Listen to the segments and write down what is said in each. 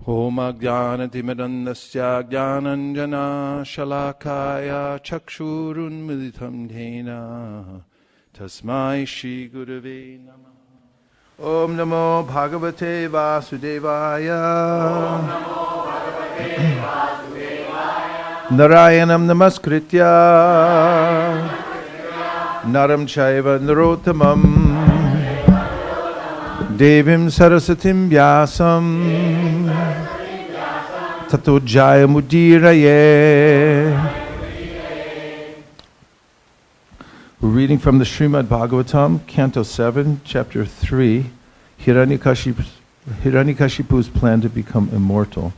Om Ajnanatimirandasya Jnananjana Shalakaya Chakshurunmilitam Dhena Tasmai Shri Gurave Namah. Om Namo Bhagavate Vasudevaya. Om Namo Bhagavate Vasudevaya. Narayanam Namaskritya Naram Chaiva Narottamam Devim Sarasatim Vyasam Tato Jayamudiraye. We're reading from the Srimad Bhagavatam, Canto 7, Chapter 3, Hiranyakashipu's plan to become immortal.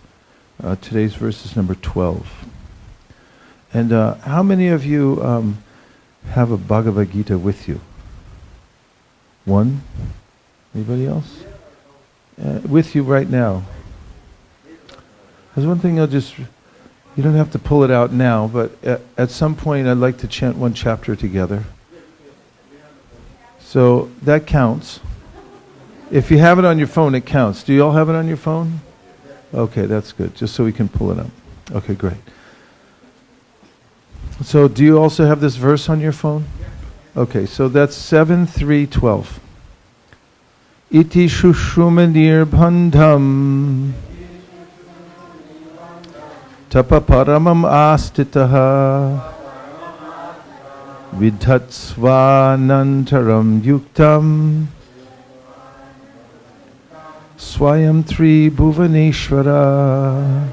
Today's verse is number 12. And how many of you have a Bhagavad Gita with you? One? Anybody else? With you right now. There's one thing you don't have to pull it out now, but at some point I'd like to chant one chapter together. So that counts. If you have it on your phone, it counts. Do you all have it on your phone? Okay, that's good, just so we can pull it up. Okay, great. So do you also have this verse on your phone? Okay, so that's 7.3.12. Iti shushumanir bandham tapa paramam astitaha vidhatsvanantaram yuktam swayam tri bhuvaneshvara.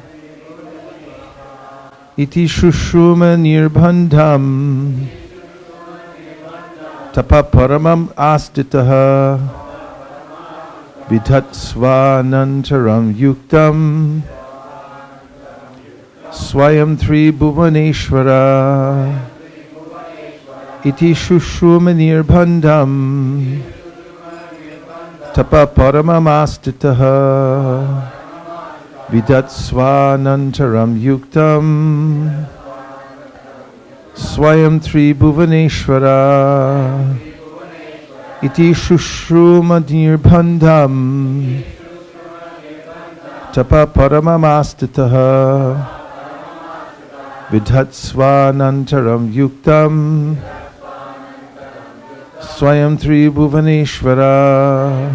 Iti shushumanir bandham tapa paramam astitaha vidhatsvanantaram yuktam swayam tri bhuvaneshvara. Iti shushumanir bandham tapa paramam astitaha vidhatsvanantaram yuktam swayam tri bhuvaneshvara. Iti shushumanir bandham tapa paramam astitaha vidhatsvanantaram yuktam swayam tri bhuvaneshvara.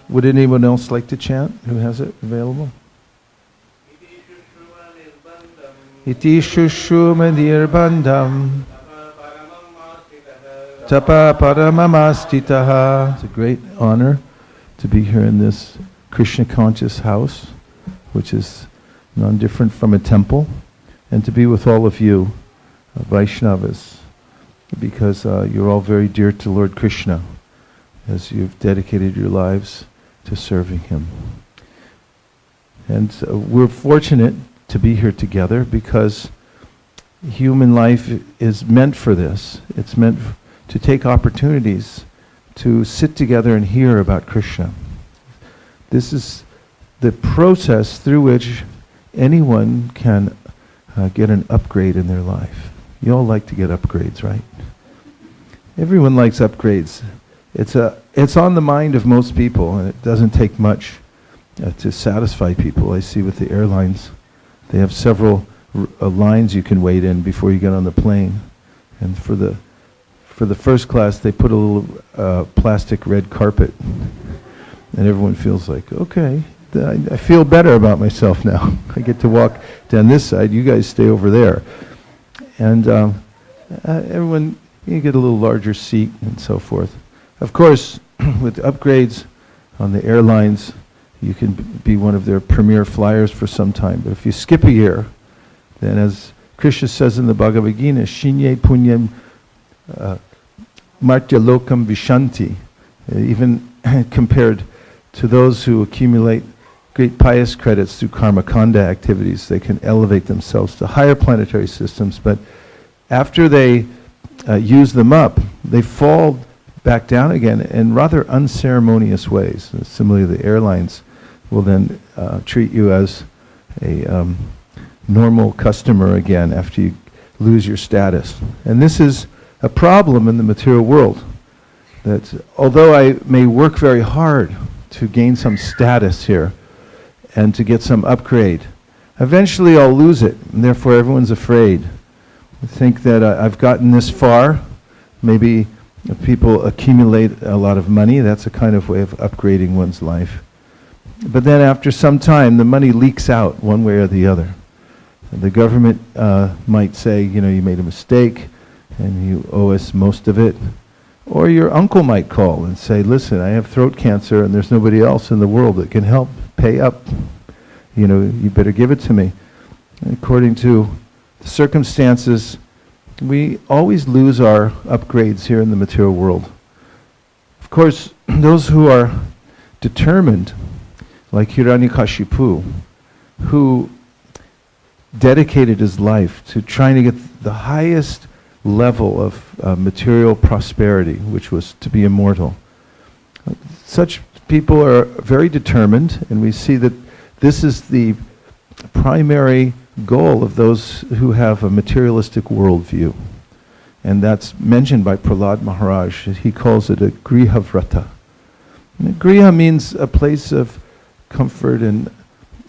Would anyone else like to chant who has it available? Iti shushumanir bandham tapa paramamastitaha. It's a great honor to be here in this Krishna conscious house, which is non-different from a temple, and to be with all of you, Vaishnavas, because you're all very dear to Lord Krishna, as you've dedicated your lives to serving Him. And we're fortunate to be here together because human life is meant for this. It's meant to take opportunities to sit together and hear about Krishna. This is the process through which anyone can get an upgrade in their life. You all like to get upgrades, right? Everyone likes upgrades. It's on the mind of most people, and it doesn't take much to satisfy people. I see with the airlines, they have several lines you can wait in before you get on the plane. And for the first class, they put a little plastic red carpet, and everyone feels like, okay, I feel better about myself now. I get to walk down this side, you guys stay over there. And everyone, you get a little larger seat and so forth. Of course, with upgrades on the airlines, you can be one of their premier flyers for some time. But if you skip a year, then as Krishna says in the Bhagavad Gita, Shinye Punyam Martya Lokam Vishanti, even compared to those who accumulate great pious credits through karma kanda activities, they can elevate themselves to higher planetary systems. But after they use them up, they fall back down again in rather unceremonious ways. Similarly, the airlines will then treat you as a normal customer again after you lose your status. And this is a problem in the material world, that although I may work very hard to gain some status here, and to get some upgrade. Eventually I'll lose it, and therefore everyone's afraid. I think that I've gotten this far. Maybe people accumulate a lot of money. That's a kind of way of upgrading one's life. But then after some time, the money leaks out one way or the other. The government might say, you made a mistake and you owe us most of it. Or your uncle might call and say, listen, I have throat cancer and there's nobody else in the world that can help pay up. You better give it to me. According to the circumstances, we always lose our upgrades here in the material world. Of course, those who are determined, like Hiranyakashipu, who dedicated his life to trying to get the highest level of material prosperity, which was to be immortal. Such people are very determined, and we see that this is the primary goal of those who have a materialistic worldview. And that's mentioned by Prahlad Maharaj. He calls it a griha vrata. Griha means a place of comfort and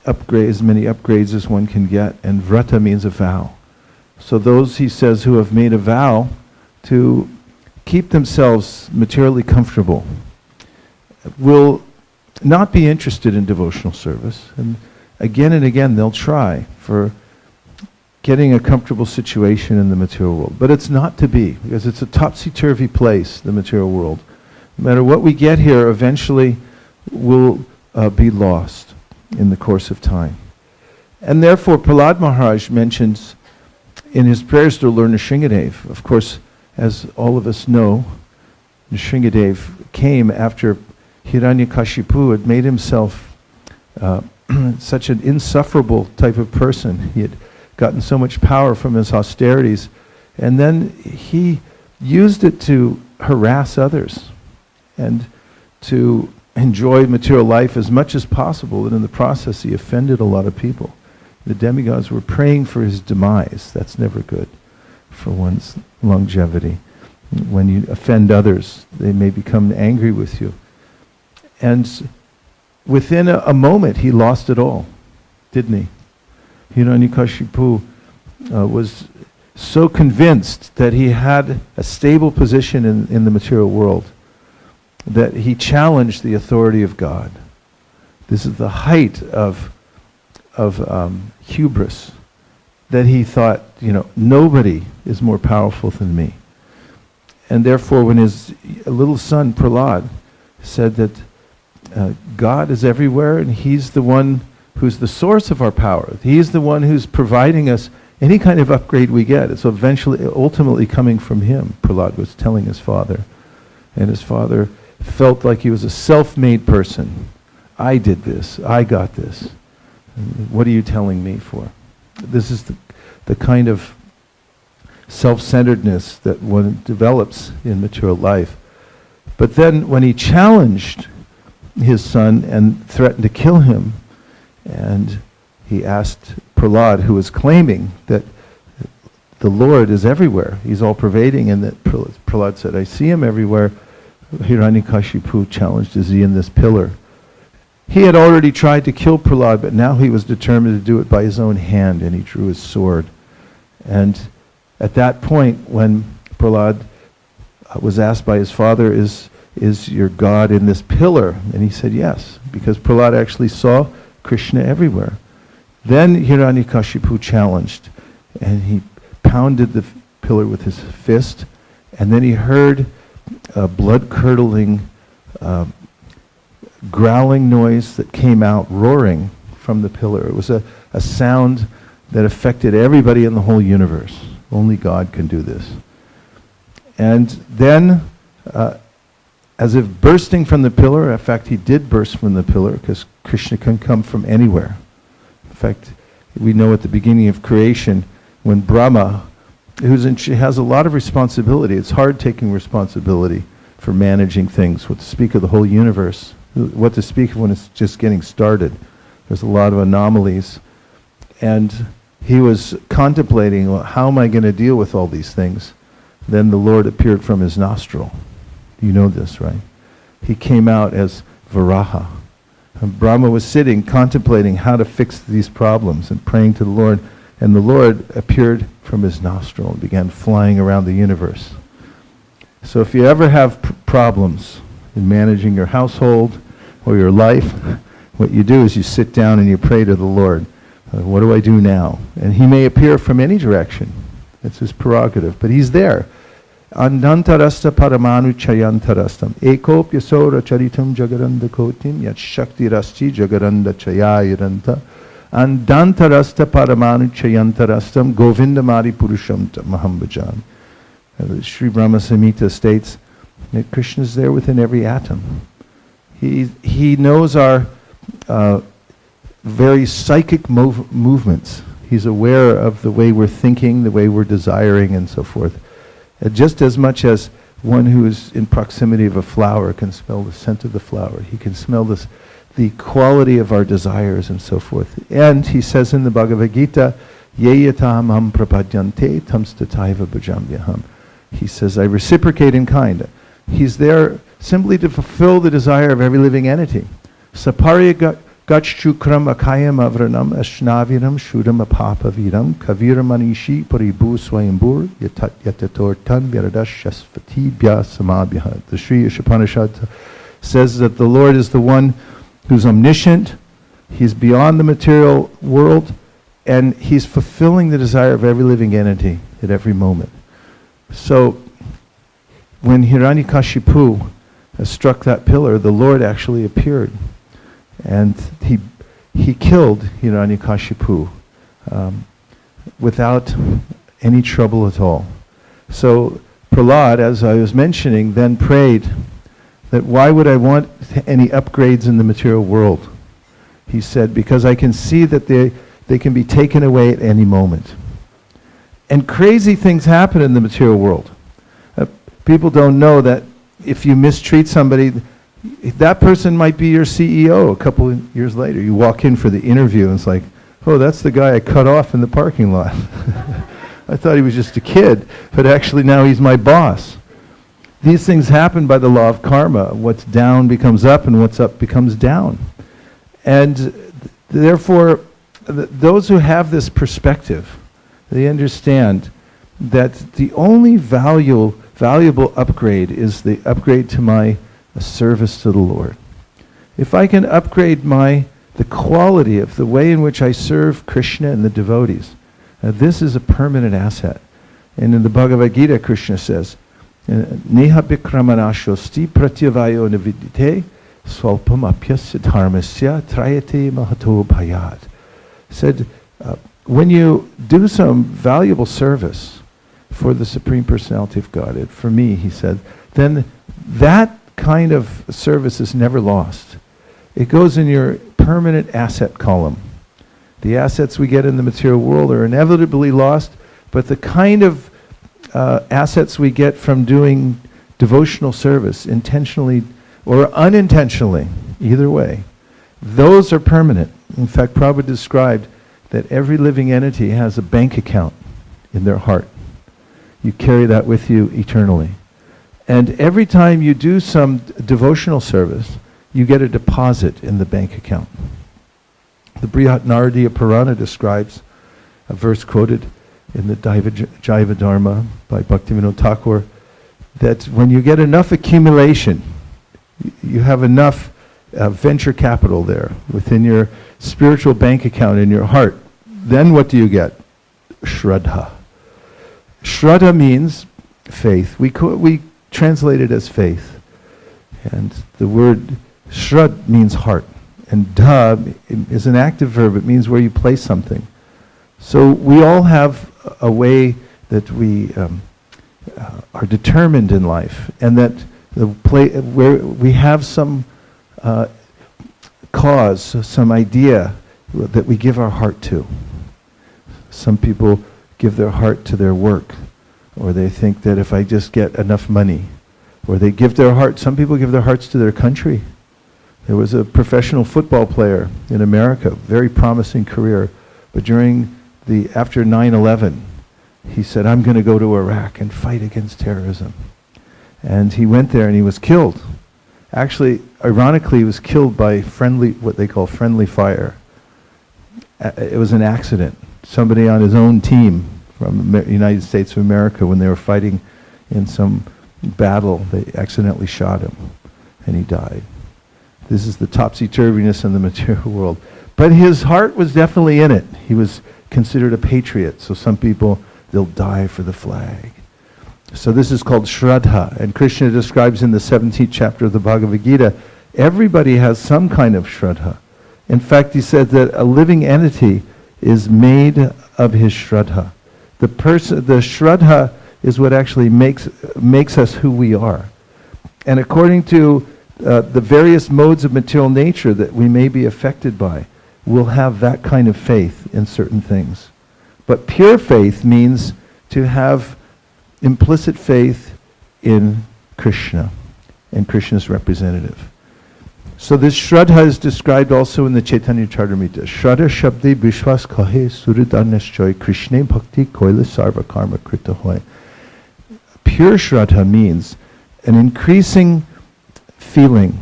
upgrade, as many upgrades as one can get, and vrata means a vow. So those, he says, who have made a vow to keep themselves materially comfortable will not be interested in devotional service. And again they'll try for getting a comfortable situation in the material world. But it's not to be, because it's a topsy-turvy place, the material world. No matter what we get here, eventually will be lost in the course of time. And therefore, Prahlad Maharaj mentions in his prayers to Lord Nrsingadev, of course, as all of us know, Nrsingadev came after Hiranyakashipu had made himself such an insufferable type of person. He had gotten so much power from his austerities, and then he used it to harass others and to enjoy material life as much as possible, and in the process he offended a lot of people. The demigods were praying for his demise. That's never good for one's longevity. When you offend others, they may become angry with you. And within a moment, he lost it all, didn't he? Hiranyakashipu was so convinced that he had a stable position in the material world that he challenged the authority of God. This is the height of hubris, that he thought, nobody is more powerful than me. And therefore, when his little son Prahlad said that God is everywhere and he's the one who's the source of our power, he's the one who's providing us any kind of upgrade we get, it's ultimately coming from him, Prahlad was telling his father. And his father felt like he was a self-made person. I did this, I got this. What are you telling me for? This is the kind of self-centeredness that one develops in material life. But then when he challenged his son and threatened to kill him, and he asked Prahlad, who was claiming that the Lord is everywhere, he's all-pervading, and that Prahlad said, I see him everywhere. Hiranyakashipu challenged, is he in this pillar? He had already tried to kill Prahlad, but now he was determined to do it by his own hand, and he drew his sword. And at that point, when Prahlad was asked by his father, is your God in this pillar? And he said yes, because Prahlad actually saw Krishna everywhere. Then Hiranyakashipu challenged, and he pounded the pillar with his fist, and then he heard a blood-curdling growling noise that came out, roaring from the pillar. It was a sound that affected everybody in the whole universe. Only God can do this. And then, as if bursting from the pillar, in fact, he did burst from the pillar, because Krishna can come from anywhere. In fact, we know at the beginning of creation, when Brahma, she has a lot of responsibility. It's hard taking responsibility for managing things, what to speak of the whole universe, what to speak of when it's just getting started. There's a lot of anomalies. And he was contemplating, well, how am I going to deal with all these things? Then the Lord appeared from his nostril. You know this, right? He came out as Varaha. Brahma was sitting, contemplating how to fix these problems and praying to the Lord. And the Lord appeared from his nostril and began flying around the universe. So if you ever have problems in managing your household or your life, what you do is you sit down and you pray to the Lord. What do I do now? And he may appear from any direction. It's his prerogative. But he's there. Andantarasta paramanu chayantarastam. Ekopya sora charitam jagaranda kotim yat shakti rasti jagaranda chayayaranta. Andantarasta paramanu chayantarastam govindamari purusham mahambhajan. Sri Brahma Samhita states that Krishna is there within every atom. He knows our very psychic movements. He's aware of the way we're thinking, the way we're desiring, and so forth. Just as much as one who is in proximity of a flower can smell the scent of the flower, he can smell the quality of our desires and so forth. And he says in the Bhagavad Gita, Yeyatam ham prapadyante tamstataiva bhajamyaham. He says, I reciprocate in kind. He's there simply to fulfill the desire of every living entity. Saparya gachchukram akayam avranam ashnaviram shudam apapaviram kaviram anishi paribu swayambur yatator tan vyaradash shasvati bhya samabhya. The Sri Ishopanishad says that the Lord is the one who's omniscient, he's beyond the material world, and he's fulfilling the desire of every living entity at every moment. So, when Hiranyakashipu struck that pillar, the Lord actually appeared. And he killed Hiranyakashipu without any trouble at all. So, Prahlad, as I was mentioning, then prayed that why would I want any upgrades in the material world? He said, because I can see that they can be taken away at any moment. And crazy things happen in the material world. People don't know that if you mistreat somebody, that person might be your CEO a couple of years later. You walk in for the interview and it's like, oh, that's the guy I cut off in the parking lot. I thought he was just a kid, but actually now he's my boss. These things happen by the law of karma. What's down becomes up and what's up becomes down. And therefore, those who have this perspective, they understand that the only valuable upgrade is the upgrade to my service to the Lord. If I can upgrade the quality of the way in which I serve Krishna and the devotees, this is a permanent asset. And in the Bhagavad Gita, Krishna says, Neha bikramanashosti pratyavayo navidite swalpam apyasya dharmasya trayate mahato bhayat. Said, when you do some valuable service for the Supreme Personality of Godhead, for me, he said, then that kind of service is never lost. It goes in your permanent asset column. The assets we get in the material world are inevitably lost, but the kind of assets we get from doing devotional service, intentionally or unintentionally, either way, those are permanent. In fact, Prabhupada described that every living entity has a bank account in their heart. You carry that with you eternally. And every time you do some devotional service, you get a deposit in the bank account. The Brihat Naradiya Purana describes a verse quoted in the Jaiva Dharma by Bhaktivinoda Thakur, that when you get enough accumulation, you have enough venture capital there within your spiritual bank account in your heart, then what do you get? Shraddha. Shraddha means faith. We translate it as faith. And the word shrad means heart. And dha is an active verb. It means where you place something. So we all have a way that we are determined in life, and that where we have some cause, some idea that we give our heart to. Some people give their heart to their work, or they think that if I just get enough money, or they give their heart, some people give their hearts to their country. There was a professional football player in America, very promising career, but after 9/11, he said, I'm going to go to Iraq and fight against terrorism. And he went there and he was killed. Actually, ironically, he was killed by what they call friendly fire. It was an accident. Somebody on his own team from the United States of America, when they were fighting in some battle, they accidentally shot him, and he died. This is the topsy-turviness in the material world. But his heart was definitely in it. He was considered a patriot, so some people, they'll die for the flag. So this is called Shraddha, and Krishna describes in the 17th chapter of the Bhagavad Gita, everybody has some kind of Shraddha. In fact, he said that a living entity is made of his Shraddha. The Shraddha is what actually makes us who we are. And according to the various modes of material nature that we may be affected by, we'll have that kind of faith in certain things. But pure faith means to have implicit faith in Krishna and Krishna's representative. So this Shraddha is described also in the Chaitanya Charitamrita. Shraddha Shabde Vishwas Kahe Suridanyaschoy Krishna Bhakti Koila Sarva Karma Krita Hoy. Pure Shraddha means an increasing feeling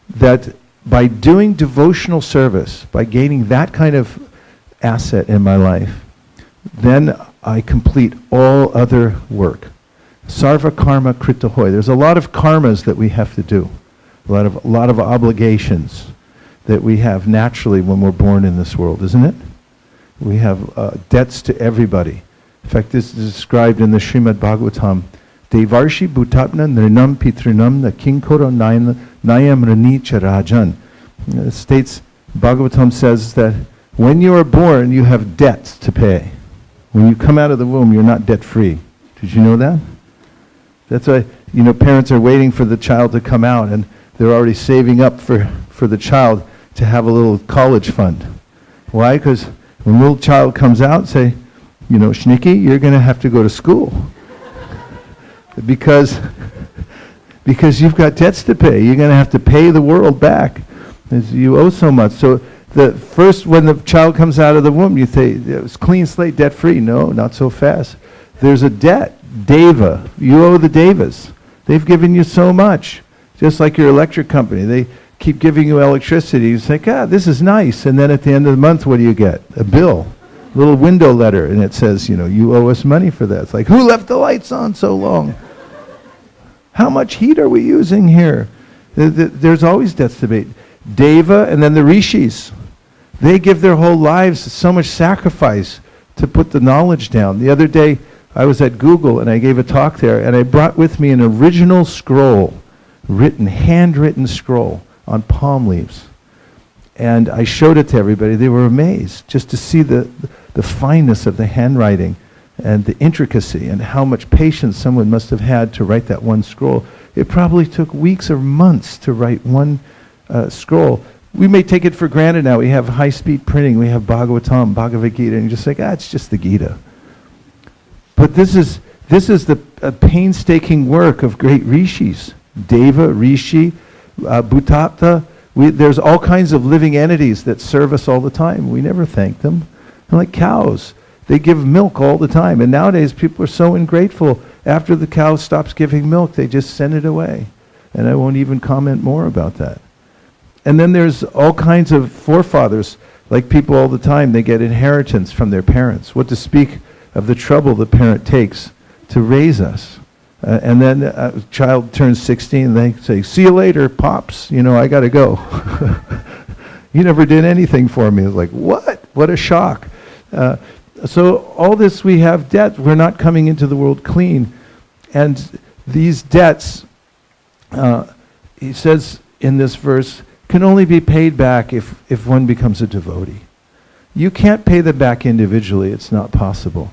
that by doing devotional service, by gaining that kind of asset in my life, then I complete all other work. Sarva karma krita hoy. There's a lot of karmas that we have to do. A lot of obligations that we have naturally when we're born in this world, isn't it? We have debts to everybody. In fact, this is described in the Srimad Bhagavatam. Devarshi bhutatna nrinam pitrinam na kinkoro nayam rani charajan. It states, Bhagavatam says that when you are born, you have debts to pay. When you come out of the womb, you're not debt-free. Did you know that? That's why, parents are waiting for the child to come out, and they're already saving up for the child to have a little college fund. Why? Because when a little child comes out, say, Shnicky, you're going to have to go to school. Because you've got debts to pay. You're going to have to pay the world back. You owe so much. So when the child comes out of the womb, you say, it's clean slate, debt-free. No, not so fast. There's a debt, Deva. You owe the Devas. They've given you so much. Just like your electric company. They keep giving you electricity. You say, this is nice. And then at the end of the month, what do you get? A bill. A little window letter. And it says, you owe us money for that. It's like, who left the lights on so long? How much heat are we using here? There's always debts to pay. Deva and then the rishis. They give their whole lives so much sacrifice to put the knowledge down. The other day, I was at Google and I gave a talk there, and I brought with me an original scroll, handwritten scroll on palm leaves. And I showed it to everybody. They were amazed just to see the fineness of the handwriting and the intricacy and how much patience someone must have had to write that one scroll. It probably took weeks or months to write one scroll. We may take it for granted now. We have high-speed printing. We have Bhagavatam, Bhagavad Gita, and you're just like, it's just the Gita. But this is the painstaking work of great rishis. Deva, Rishi, Bhutata. There's all kinds of living entities that serve us all the time. We never thank them. They're like cows. They give milk all the time. And nowadays people are so ungrateful. After the cow stops giving milk, they just send it away. And I won't even comment more about that. And then there's all kinds of forefathers, like people all the time, they get inheritance from their parents. What to speak of the trouble the parent takes to raise us. And then a child turns 16, they say, see you later, Pops, I got to go. You never did anything for me. It's like, what? What a shock. So all this, we have debt. We're not coming into the world clean. And these debts, he says in this verse, can only be paid back if one becomes a devotee. You can't pay them back individually. It's not possible.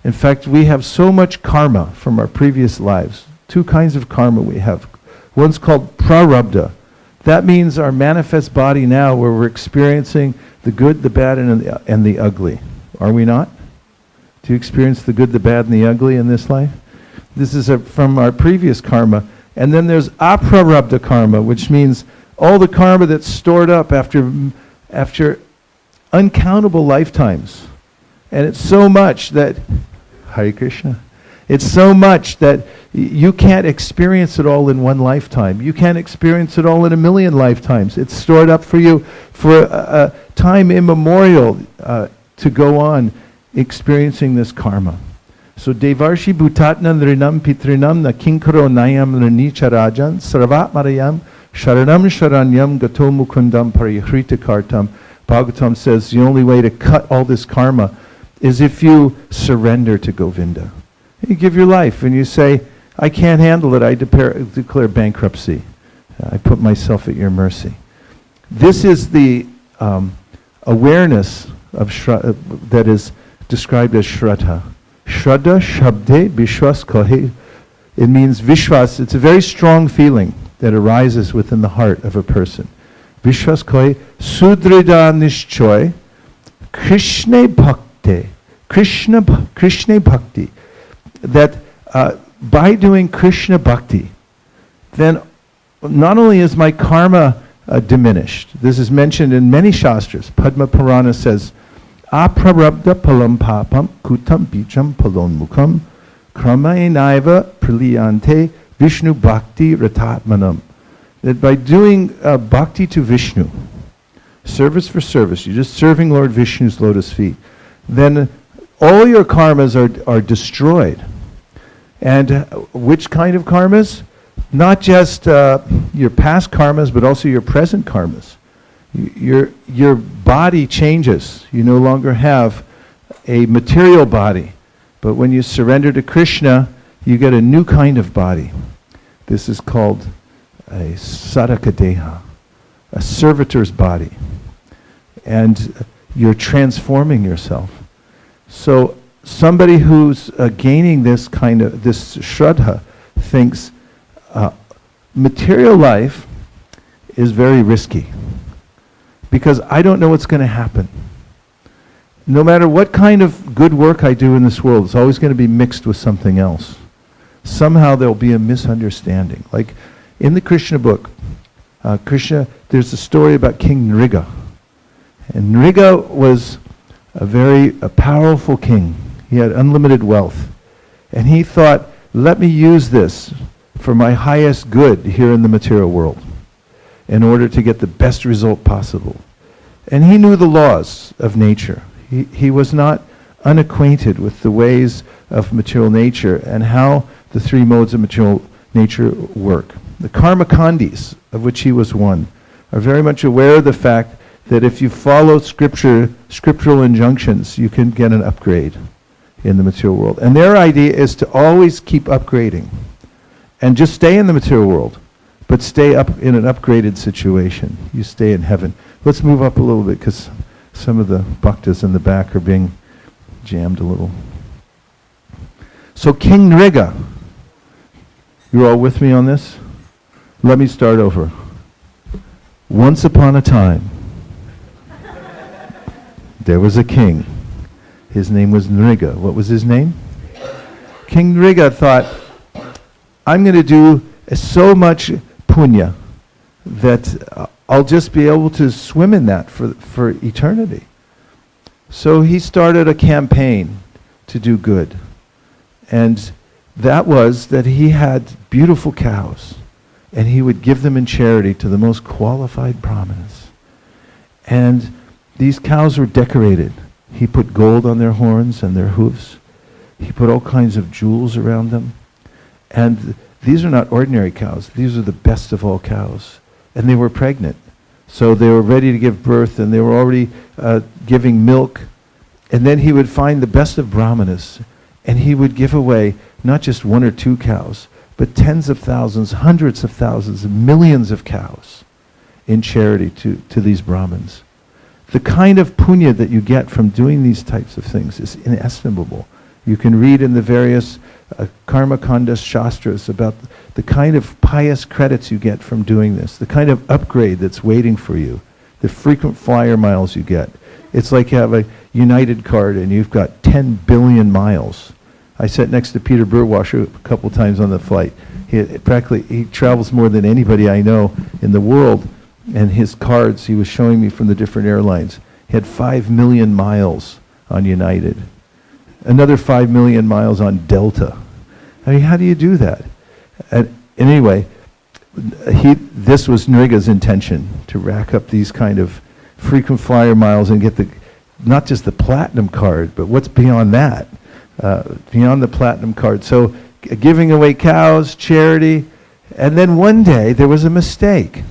In fact, we have so much karma from our previous lives. Two kinds of karma we have. One's called prarabdha. That means our manifest body now, where we're experiencing the good, the bad, and the ugly. Are we not? Do you experience the good, the bad, and the ugly in this life? This is from our previous karma. And then there's aprarabdha karma, which means all the karma that's stored up after uncountable lifetimes. And it's so much that, Hare Krishna, It's so much that you can't experience it all in one lifetime. You can't experience it all in a million lifetimes. It's stored up for you for a time immemorial to go on experiencing this karma. So Devarshi Bhutatna Nrinam Pitrinam Na Kinkaro Nayam Nrinicha Rajan Sarvat Marayam Sharanam Sharanyam Gato Mukundam Parihrita Kartam. Bhagavatam says the only way to cut all this karma is if you surrender to Govinda. You give your life and you say, I can't handle it, I declare bankruptcy. I put myself at your mercy. This is the awareness of that is described as Shraddha. Shraddha Shabde Vishwas Kohe. It means Vishwas. It's a very strong feeling that arises within the heart of a person. Vishwas Kohe Sudrida Nishchoy Krishna Bhakti. Krishna Bhakti. That by doing Krishna Bhakti, then not only is my karma diminished. This is mentioned in many shastras. Padma Purana says, Aprarabdha palam papam kutam bijam palonmukam kramaenaiva praliyante Vishnu bhakti ratatmanam. That by doing bhakti to Vishnu, service for service, you're just serving Lord Vishnu's lotus feet, then all your karmas are destroyed. And which kind of karmas? Not just your past karmas, but also your present karmas. Your body changes. You no longer have a material body. But when you surrender to Krishna, you get a new kind of body. This is called a sadhaka deha, a servitor's body. And you're transforming yourself. So somebody who's gaining this shraddha thinks material life is very risky because I don't know what's going to happen. No matter what kind of good work I do in this world, it's always going to be mixed with something else. Somehow there'll be a misunderstanding. Like in the Krishna book, there's a story about King Nriga. And Nriga was a very powerful king. He had unlimited wealth. And he thought, let me use this for my highest good here in the material world in order to get the best result possible. And he knew the laws of nature. He was not unacquainted with the ways of material nature and how the three modes of material nature work. The karma kandis, of which he was one, are very much aware of the fact that if you follow scriptural injunctions, you can get an upgrade in the material world. And their idea is to always keep upgrading and just stay in the material world, but stay up in an upgraded situation. You stay in heaven. Let's move up a little bit because some of the bhaktas in the back are being jammed a little. So King Nriga, you're all with me on this? Let me start over. Once upon a time, there was a king. His name was Nriga. What was his name? King Nriga thought, I'm going to do so much punya that I'll just be able to swim in that for eternity. So he started a campaign to do good. And that was that he had beautiful cows, and he would give them in charity to the most qualified brahmanas. And these cows were decorated. He put gold on their horns and their hooves. He put all kinds of jewels around them. And these are not ordinary cows. These are the best of all cows. And they were pregnant. So they were ready to give birth, and they were already giving milk. And then he would find the best of brahmanas, and he would give away not just one or two cows, but tens of thousands, hundreds of thousands, millions of cows in charity to these brahmins. The kind of punya that you get from doing these types of things is inestimable. You can read in the various karma kanda shastras about the kind of pious credits you get from doing this, the kind of upgrade that's waiting for you, the frequent flyer miles you get. It's like you have a United card and you've got 10 billion miles. I sat next to Peter Burwasher a couple times on the flight. He travels more than anybody I know in the world, and his cards he was showing me from the different airlines. He had 5 million miles on United. Another 5 million miles on Delta. I mean, how do you do that? And anyway, this was Nriga's intention, to rack up these kind of frequent flyer miles and get not just the platinum card, but what's beyond that, beyond the platinum card. So giving away cows, charity, and then one day there was a mistake.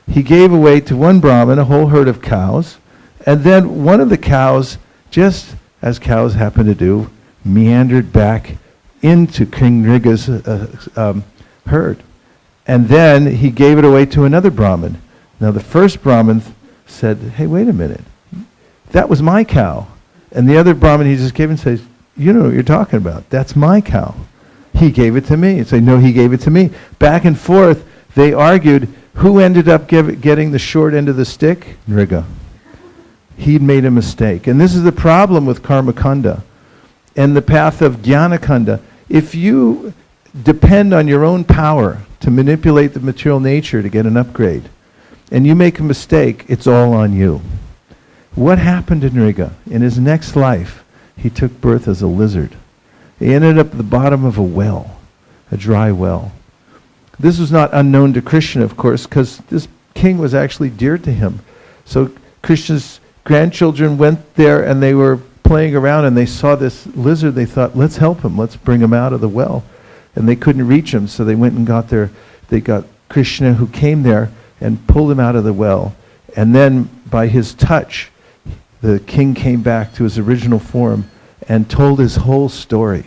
He gave away to one Brahmin a whole herd of cows, and then one of the cows, just as cows happen to do, meandered back into King Nriga's herd. And then he gave it away to another Brahmin. Now the first Brahmin said, hey, wait a minute, that was my cow. And the other Brahmin he just gave and says, you know what you're talking about, that's my cow. He gave it to me. And say, no, he gave it to me. Back and forth, they argued. Who ended up getting the short end of the stick? Nriga. He'd made a mistake. And this is the problem with karma kanda and the path of jnana kanda. If you depend on your own power to manipulate the material nature to get an upgrade, and you make a mistake, it's all on you. What happened to Nriga? In his next life, he took birth as a lizard. He ended up at the bottom of a well, a dry well. This was not unknown to Krishna, of course, because this king was actually dear to him. So Krishna's grandchildren went there and they were playing around and they saw this lizard. They thought, let's help him, let's bring him out of the well. And they couldn't reach him, so they went and they got Krishna, who came there and pulled him out of the well. And then by his touch, the king came back to his original form and told his whole story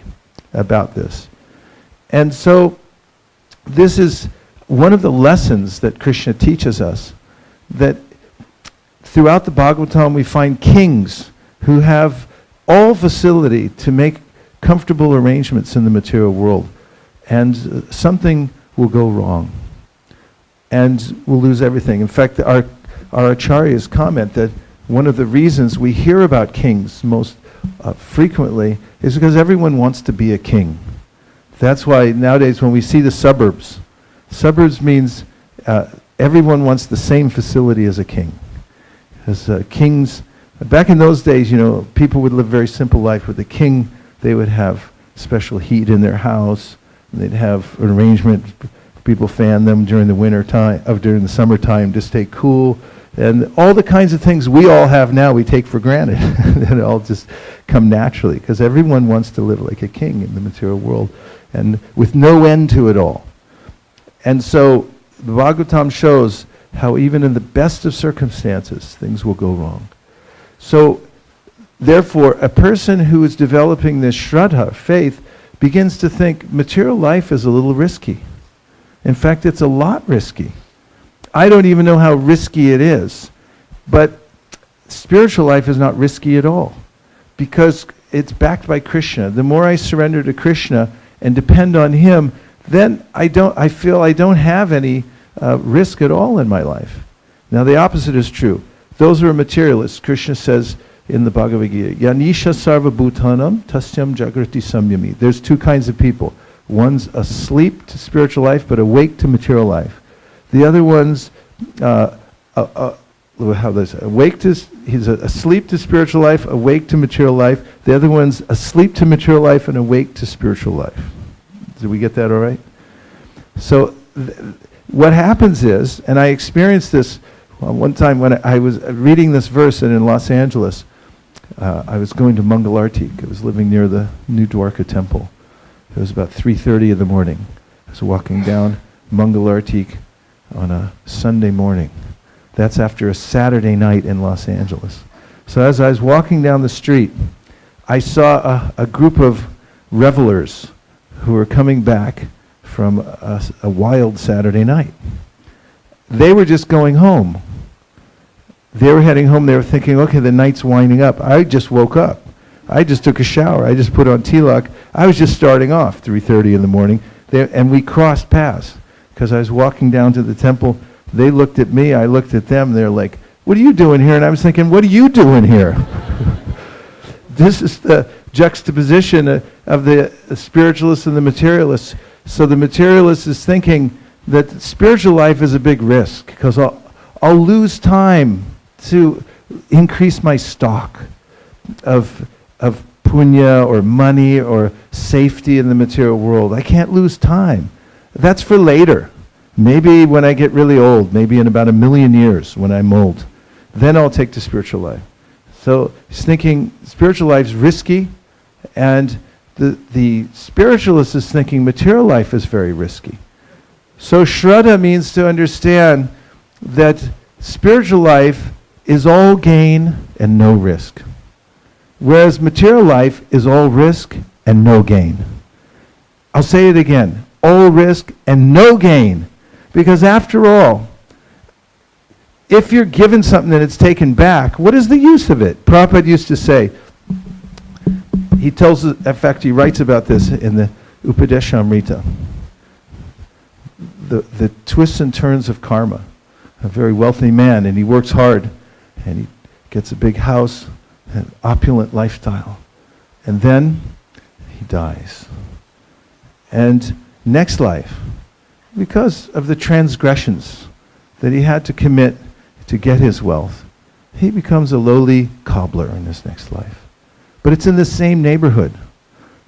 about this. And so this is one of the lessons that Krishna teaches us, that throughout the Bhagavatam we find kings who have all facility to make comfortable arrangements in the material world, and something will go wrong and we'll lose everything. In fact, our acharyas comment that one of the reasons we hear about kings most frequently is because everyone wants to be a king. That's why nowadays when we see the suburbs means everyone wants the same facility as a king. As kings, back in those days, people would live a very simple life. With the king, they would have special heat in their house, and they'd have an arrangement. People fan them during the winter time, during the summertime to stay cool. And all the kinds of things we all have now, we take for granted. It all just come naturally, because everyone wants to live like a king in the material world, and with no end to it all. And so the Bhagavatam shows how even in the best of circumstances, things will go wrong. So therefore, a person who is developing this shraddha, faith, begins to think material life is a little risky. In fact, it's a lot risky. I don't even know how risky it is, but spiritual life is not risky at all, because it's backed by Krishna. The more I surrender to Krishna and depend on him, then I feel I don't have any risk at all in my life. Now the opposite is true. Those who are materialists, Krishna says in the Bhagavad Gita, Yanisha sarva bhutanam tasyam jagrati samyami. There's two kinds of people. One's asleep to spiritual life but awake to material life. The other one's he's asleep to spiritual life, awake to material life. The other one's asleep to material life and awake to spiritual life. Did we get that all right? So what happens is, and I experienced this one time when I was reading this verse, and in Los Angeles, I was going to Mangalartik. I was living near the New Dwarka temple. It was about 3:30 in the morning. I was walking down Mangalartik on a Sunday morning. That's after a Saturday night in Los Angeles. So as I was walking down the street, I saw a group of revelers who were coming back from a wild Saturday night. They were just going home. They were heading home. They were thinking, okay, the night's winding up. I just woke up. I just took a shower. I just put on tilak. I was just starting off 3:30 in the morning. And we crossed paths because I was walking down to the temple. They looked at me. I looked at them. They're like, what are you doing here? And I was thinking, what are you doing here? This is the juxtaposition of the spiritualists and the materialists. So the materialist is thinking that spiritual life is a big risk because I'll lose time to increase my stock of punya or money or safety in the material world. I can't lose time. That's for later. Maybe when I get really old, maybe in about 1,000,000 years when I'm old, then I'll take to spiritual life. So he's thinking spiritual life's risky, and the spiritualist is thinking material life is very risky. So Shraddha means to understand that spiritual life is all gain and no risk, whereas material life is all risk and no gain. I'll say it again, all risk and no gain, because after all, if you're given something and it's taken back, what is the use of it? Prabhupada used to say, he tells, in fact, he writes about this in the Upadeshamrita, the twists and turns of karma. A very wealthy man, and he works hard, and he gets a big house, an opulent lifestyle, and then he dies. And next life, because of the transgressions that he had to commit to get his wealth, he becomes a lowly cobbler in his next life. But it's in the same neighborhood.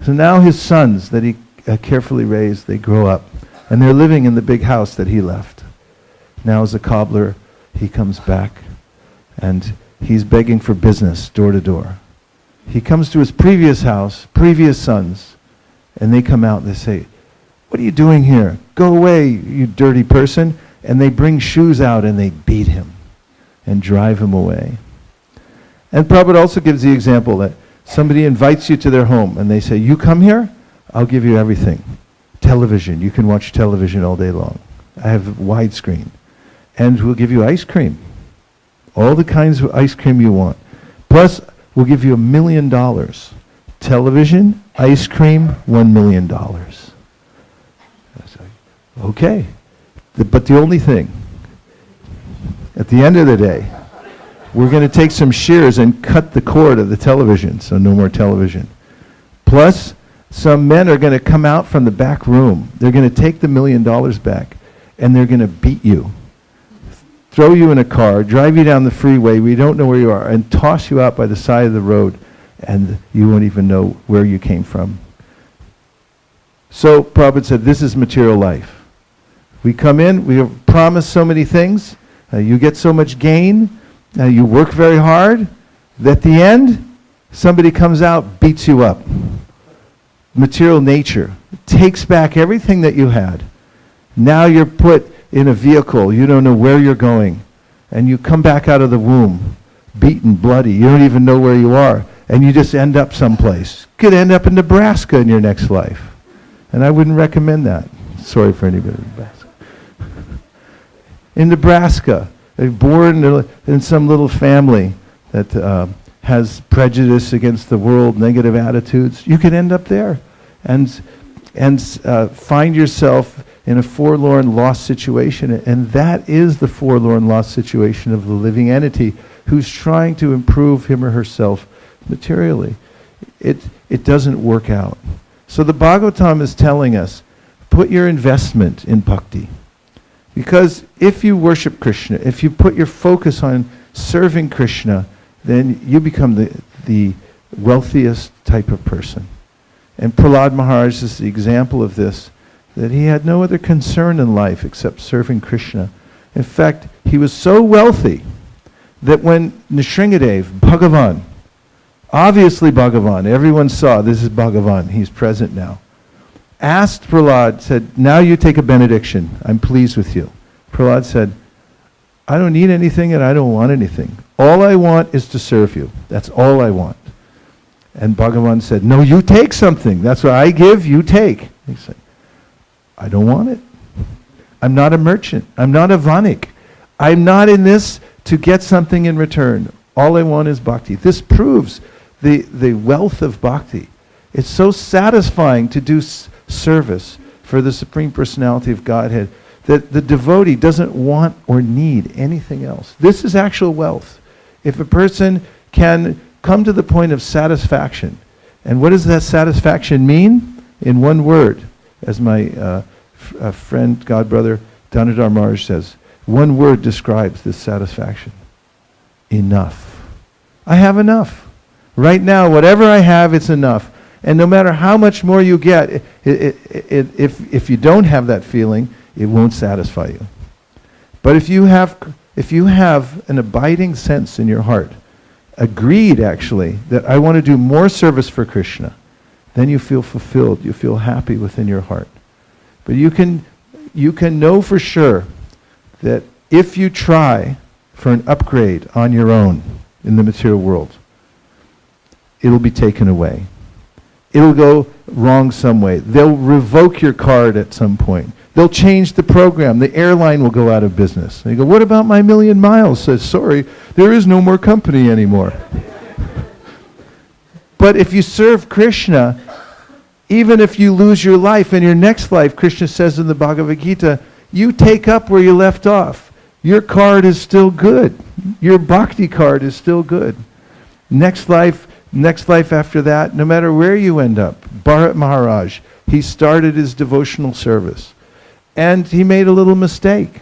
So now his sons that he carefully raised, they grow up, and they're living in the big house that he left. Now as a cobbler, he comes back, and he's begging for business door to door. He comes to his previous house, previous sons, and they come out and they say, "What are you doing here? Go away, you dirty person." And they bring shoes out and they beat him and drive him away. And Prabhupada also gives the example that somebody invites you to their home and they say, "You come here, I'll give you everything. Television, you can watch television all day long. I have a widescreen. And we'll give you ice cream. All the kinds of ice cream you want. Plus, we'll give you $1 million. Television, ice cream, $1 million. I say, okay. But the only thing, at the end of the day, we're going to take some shears and cut the cord of the television, so no more television. Plus, some men are going to come out from the back room. They're going to take the $1 million back, and they're going to beat you, throw you in a car, drive you down the freeway, we don't know where you are, and toss you out by the side of the road, and you won't even know where you came from." So Prabhupada said, this is material life. We come in, we are promised so many things, you get so much gain, you work very hard, that at the end, somebody comes out, beats you up. Material nature takes back everything that you had. Now you're put in a vehicle, you don't know where you're going, and you come back out of the womb, beaten, bloody, you don't even know where you are, and you just end up someplace. You could end up in Nebraska in your next life. And I wouldn't recommend that. Sorry for anybody in Nebraska. In Nebraska, they're born in some little family that has prejudice against the world, negative attitudes. You could end up there and find yourself in a forlorn, lost situation. And that is the forlorn, lost situation of the living entity who's trying to improve him or herself materially. It doesn't work out. So the Bhagavatam is telling us, put your investment in bhakti. Because if you worship Krishna, if you put your focus on serving Krishna, then you become the wealthiest type of person. And Prahlad Maharaj is the example of this, that he had no other concern in life except serving Krishna. In fact, he was so wealthy that when Nrsingadev, Bhagavan, obviously Bhagavan, everyone saw this is Bhagavan, he's present now, asked Prahlad, said, "Now you take a benediction, I'm pleased with you." Prahlad said, "I don't need anything and I don't want anything. All I want is to serve you. That's all I want." And Bhagavan said, "No, you take something. That's what I give, you take." He said, "I don't want it. I'm not a merchant. I'm not a vanik. I'm not in this to get something in return. All I want is bhakti." This proves the wealth of bhakti. It's so satisfying to do service for the Supreme Personality of Godhead that the devotee doesn't want or need anything else. This is actual wealth. If a person can come to the point of satisfaction, and what does that satisfaction mean? In one word, as my friend, godbrother, Damodar Maharaj says, one word describes this satisfaction. Enough. I have enough. Right now, whatever I have, it's enough. And no matter how much more you get, if you don't have that feeling, it won't satisfy you. But if you have an abiding sense in your heart, agreed actually, that I want to do more service for Krishna, then you feel fulfilled, you feel happy within your heart. But you can know for sure that if you try for an upgrade on your own in the material world, it'll be taken away. It'll go wrong some way. They'll revoke your card at some point. They'll change the program. The airline will go out of business. And you go, what about my 1,000,000 miles? Says, sorry, there is no more company anymore. But if you serve Krishna, even if you lose your life, in your next life, Krishna says in the Bhagavad Gita, you take up where you left off. Your card is still good. Your bhakti card is still good. Next life after that, no matter where you end up, Bharat Maharaj, he started his devotional service. And he made a little mistake.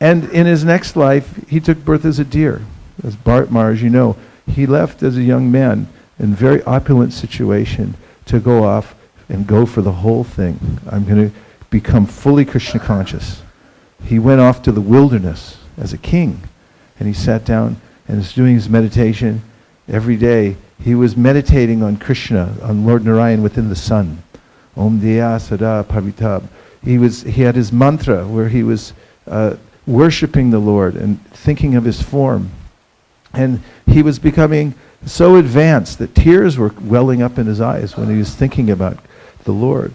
And in his next life, he took birth as a deer. As Bharat Maharaj, you know, he left as a young man in a very opulent situation to go off and go for the whole thing. I'm going to become fully Krishna conscious. He went off to the wilderness as a king. And he sat down and was doing his meditation. Every day, he was meditating on Krishna, on Lord Narayan within the sun. Om Diya Sada Pavitab. He had his mantra where he was worshipping the Lord and thinking of his form. And he was becoming so advanced that tears were welling up in his eyes when he was thinking about the Lord.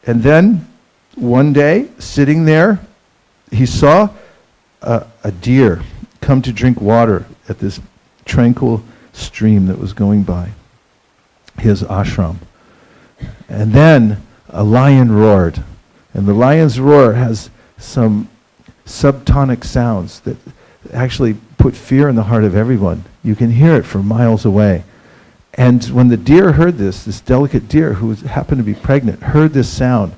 And then, one day, sitting there, he saw a deer come to drink water at this tranquil stream that was going by his ashram. And then a lion roared. And the lion's roar has some subtonic sounds that actually put fear in the heart of everyone. You can hear it from miles away. And when the deer heard this delicate deer who happened to be pregnant, heard this sound,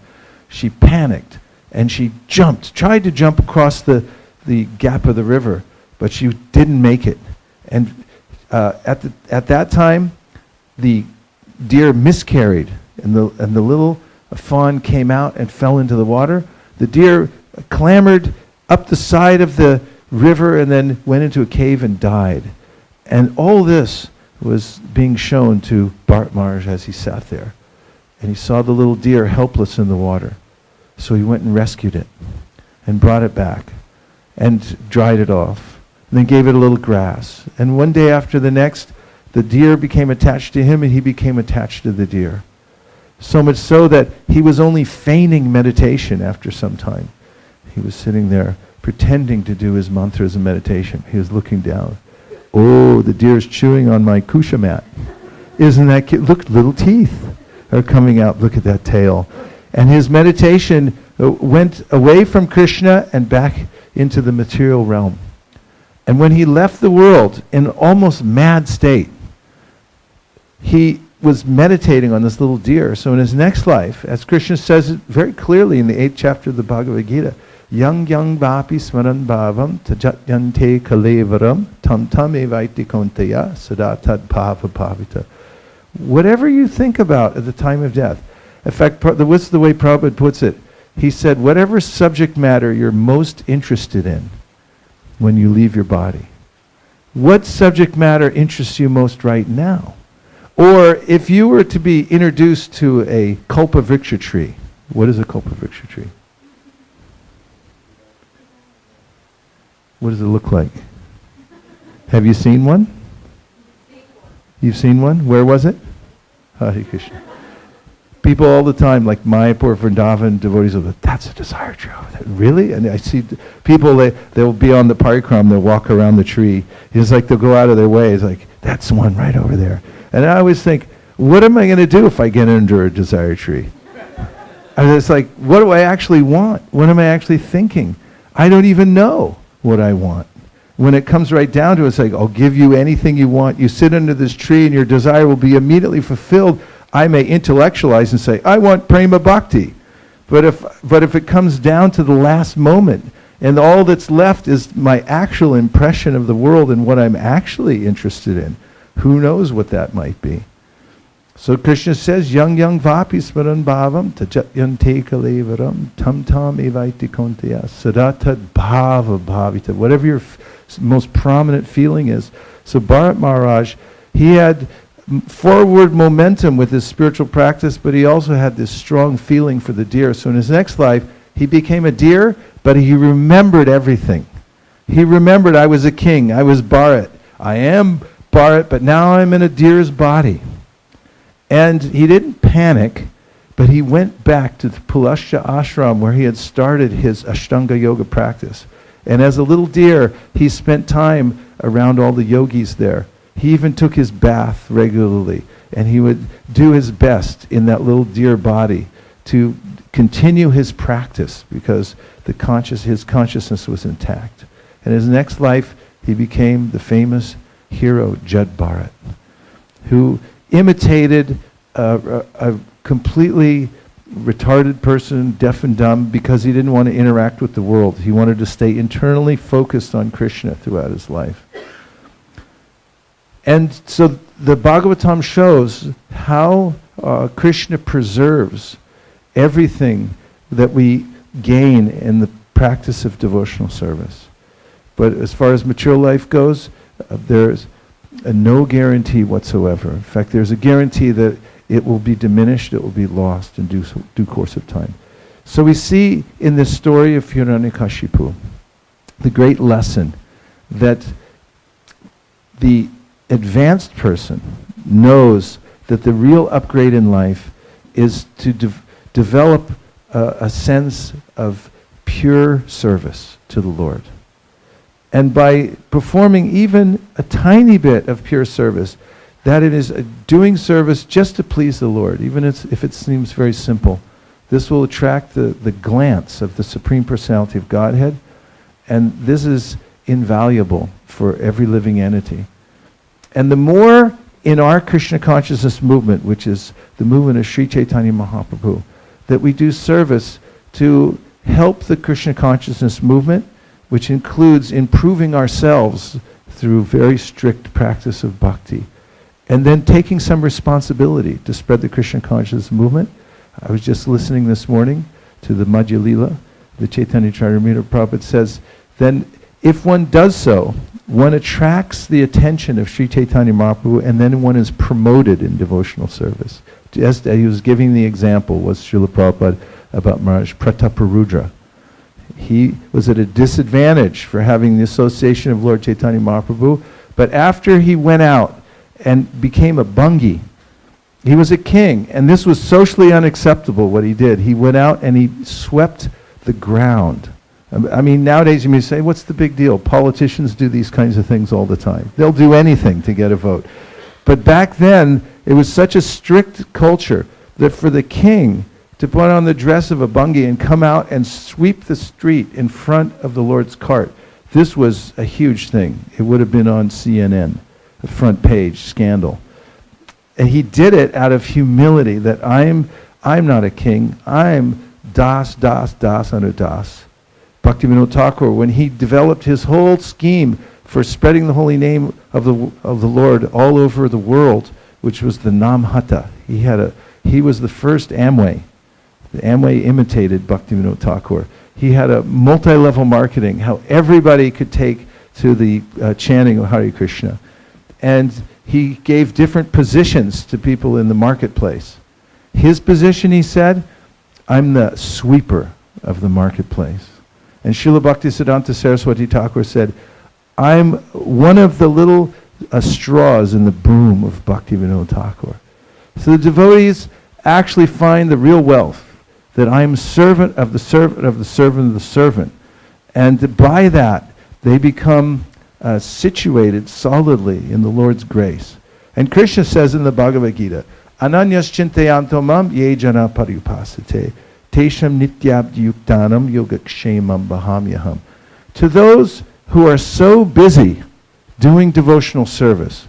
she panicked and she tried to jump across the gap of the river, but she didn't make it. And at that time, the deer miscarried, and the little fawn came out and fell into the water. The deer clambered up the side of the river and then went into a cave and died. And all this was being shown to Bharat Maharaj as he sat there. And he saw the little deer helpless in the water. So he went and rescued it and brought it back and dried it off. And then gave it a little grass. And one day after the next, the deer became attached to him and he became attached to the deer. So much so that he was only feigning meditation after some time. He was sitting there pretending to do his mantras and meditation. He was looking down. Oh, the deer's chewing on my kusha mat. Isn't that cute? Look, little teeth are coming out. Look at that tail. And his meditation went away from Krishna and back into the material realm. And when he left the world in an almost mad state, he was meditating on this little deer. So in his next life, as Krishna says it very clearly in the 8th chapter of the Bhagavad Gita, Yang vapi smaran bhavam tajatyante kalevaram tam tam evaiti konteya sadatad bhava bhavita. Whatever you think about at the time of death. In fact, what's the way Prabhupada puts it? He said, whatever subject matter you're most interested in when you leave your body. What subject matter interests you most right now? Or if you were to be introduced to a kalpavriksha tree, what is a kalpavriksha tree? What does it look like? Have you seen one? You've seen one? Where was it? Hare Krishna. People all the time, like Mayapur, Vrindavan, devotees of that's a desire tree over there. Really? And I see people, they'll be on the parikram, they'll walk around the tree. It's like they'll go out of their way. It's like, that's the one right over there. And I always think, what am I going to do if I get under a desire tree? And it's like, what do I actually want? What am I actually thinking? I don't even know what I want. When it comes right down to it, it's like, I'll give you anything you want. You sit under this tree and your desire will be immediately fulfilled. I may intellectualize and say, I want prema bhakti. But if it comes down to the last moment and all that's left is my actual impression of the world and what I'm actually interested in, Who knows what that might be? So Krishna says, yang vapi smaran bhavam tajatyante kalevaram tam tam evaiti kontaya sadatad bhava bhavita. Whatever your most prominent feeling is. So Bharat Maharaj, he had forward momentum with his spiritual practice, but he also had this strong feeling for the deer. So in his next life, he became a deer, but he remembered everything. He remembered, I was a king, I was Bharat. I am Bharat, but now I'm in a deer's body. And he didn't panic, but he went back to the Pulasha ashram where he had started his Ashtanga yoga practice. And as a little deer, he spent time around all the yogis there. He even took his bath regularly, and he would do his best in that little deer body to continue his practice because his consciousness was intact. In his next life, he became the famous hero Jad Bharat, who imitated a completely retarded person, deaf and dumb, because he didn't want to interact with the world. He wanted to stay internally focused on Krishna throughout his life. And so the Bhagavatam shows how Krishna preserves everything that we gain in the practice of devotional service. But as far as material life goes, there's no guarantee whatsoever. In fact, there's a guarantee that it will be diminished, it will be lost in due course of time. So we see in this story of Hiranyakashipu the great lesson that the advanced person knows that the real upgrade in life is to develop a sense of pure service to the Lord. And by performing even a tiny bit of pure service, that it is doing service just to please the Lord, even if it seems very simple, this will attract the glance of the Supreme Personality of Godhead, and this is invaluable for every living entity. And the more in our Krishna consciousness movement, which is the movement of Sri Chaitanya Mahaprabhu, that we do service to help the Krishna consciousness movement, which includes improving ourselves through very strict practice of bhakti, and then taking some responsibility to spread the Krishna consciousness movement. I was just listening this morning to the Madhya Lila. The Chaitanya Charitamrita Prabhupada says, then if one does so, one attracts the attention of Sri Chaitanya Mahaprabhu, and then one is promoted in devotional service. Just as he was giving the example was Srila Prabhupada about Maharaj Prataparudra. He was at a disadvantage for having the association of Lord Chaitanya Mahaprabhu, but after he went out and became a Bungi, he was a king, and this was socially unacceptable what he did. He went out and he swept the ground. I mean, nowadays you may say, what's the big deal? Politicians do these kinds of things all the time. They'll do anything to get a vote. But back then, it was such a strict culture that for the king to put on the dress of a Bungi and come out and sweep the street in front of the Lord's cart, this was a huge thing. It would have been on CNN, the front page scandal. And he did it out of humility, that I'm not a king, I'm Das Anu Das. Bhaktivinoda Thakur, when he developed his whole scheme for spreading the holy name of the Lord all over the world, which was the Namhata. He was the first Amway. The Amway imitated Bhaktivinoda Thakur. He had a multi-level marketing, how everybody could take to the chanting of Hare Krishna. And he gave different positions to people in the marketplace. His position, he said, I'm the sweeper of the marketplace. And Srila Bhaktisiddhanta Saraswati Thakur said, I'm one of the little straws in the broom of Bhaktivinoda Thakur. So the devotees actually find the real wealth, that I'm servant of the servant of the servant of the servant. And by that, they become situated solidly in the Lord's grace. And Krishna says in the Bhagavad Gita, Ananyas chintayanto mam ye jana paripasate. Tesham nityabdi yuktanam yogakshemam bahamyaham. To those who are so busy doing devotional service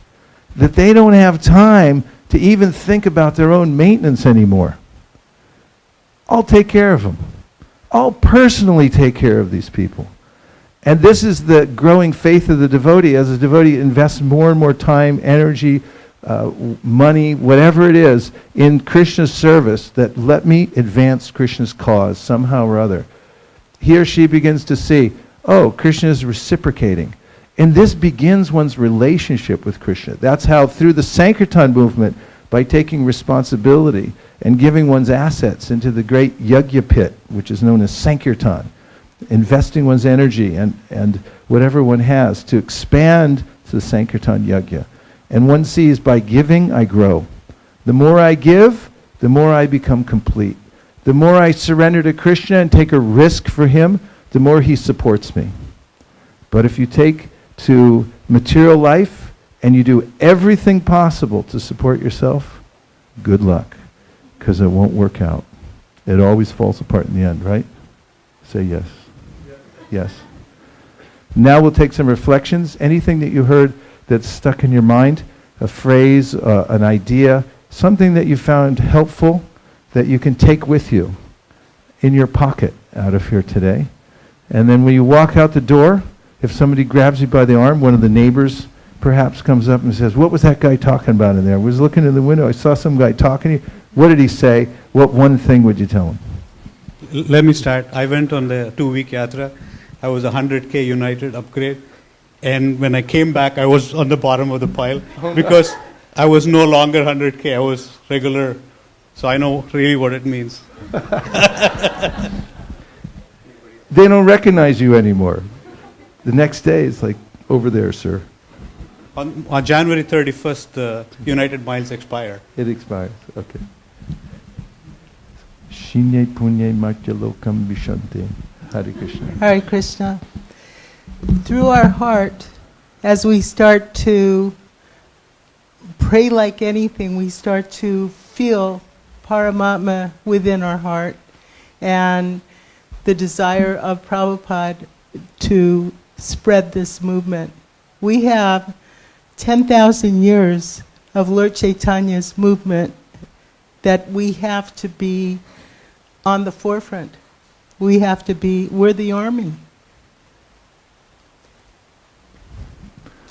that they don't have time to even think about their own maintenance anymore, I'll take care of them. I'll personally take care of these people. And this is the growing faith of the devotee. As a devotee invests more and more time, energy, money, whatever it is, in Krishna's service, that let me advance Krishna's cause somehow or other. He or she begins to see, oh, Krishna is reciprocating. And this begins one's relationship with Krishna. That's how, through the Sankirtan movement, by taking responsibility and giving one's assets into the great yajna pit, which is known as Sankirtan, investing one's energy and whatever one has to expand to the Sankirtan yajna. And one sees, by giving, I grow. The more I give, the more I become complete. The more I surrender to Krishna and take a risk for him, the more he supports me. But if you take to material life and you do everything possible to support yourself, good luck, because it won't work out. It always falls apart in the end, right? Say yes. Yes. Now we'll take some reflections. Anything that you heard that's stuck in your mind, a phrase, an idea, something that you found helpful that you can take with you in your pocket out of here today. And then when you walk out the door, if somebody grabs you by the arm, one of the neighbors perhaps comes up and says, what was that guy talking about in there? I was looking in the window, I saw some guy talking to you. What did he say? What one thing would you tell him? Let me start. I went on the 2-week yatra. I was 100K United upgrade. And when I came back, I was on the bottom of the pile because I was no longer 100K. I was regular. So I know really what it means. They don't recognize you anymore. The next day, it's like, over there, sir. On January 31st, the United Miles expire. It expires, okay. Shinye punye matya lokam vishante. Hare Krishna. Hare Krishna. Through our heart, as we start to pray like anything, we start to feel Paramatma within our heart and the desire of Prabhupada to spread this movement. We have 10,000 years of Lord Chaitanya's movement that we have to be on the forefront. We're the army.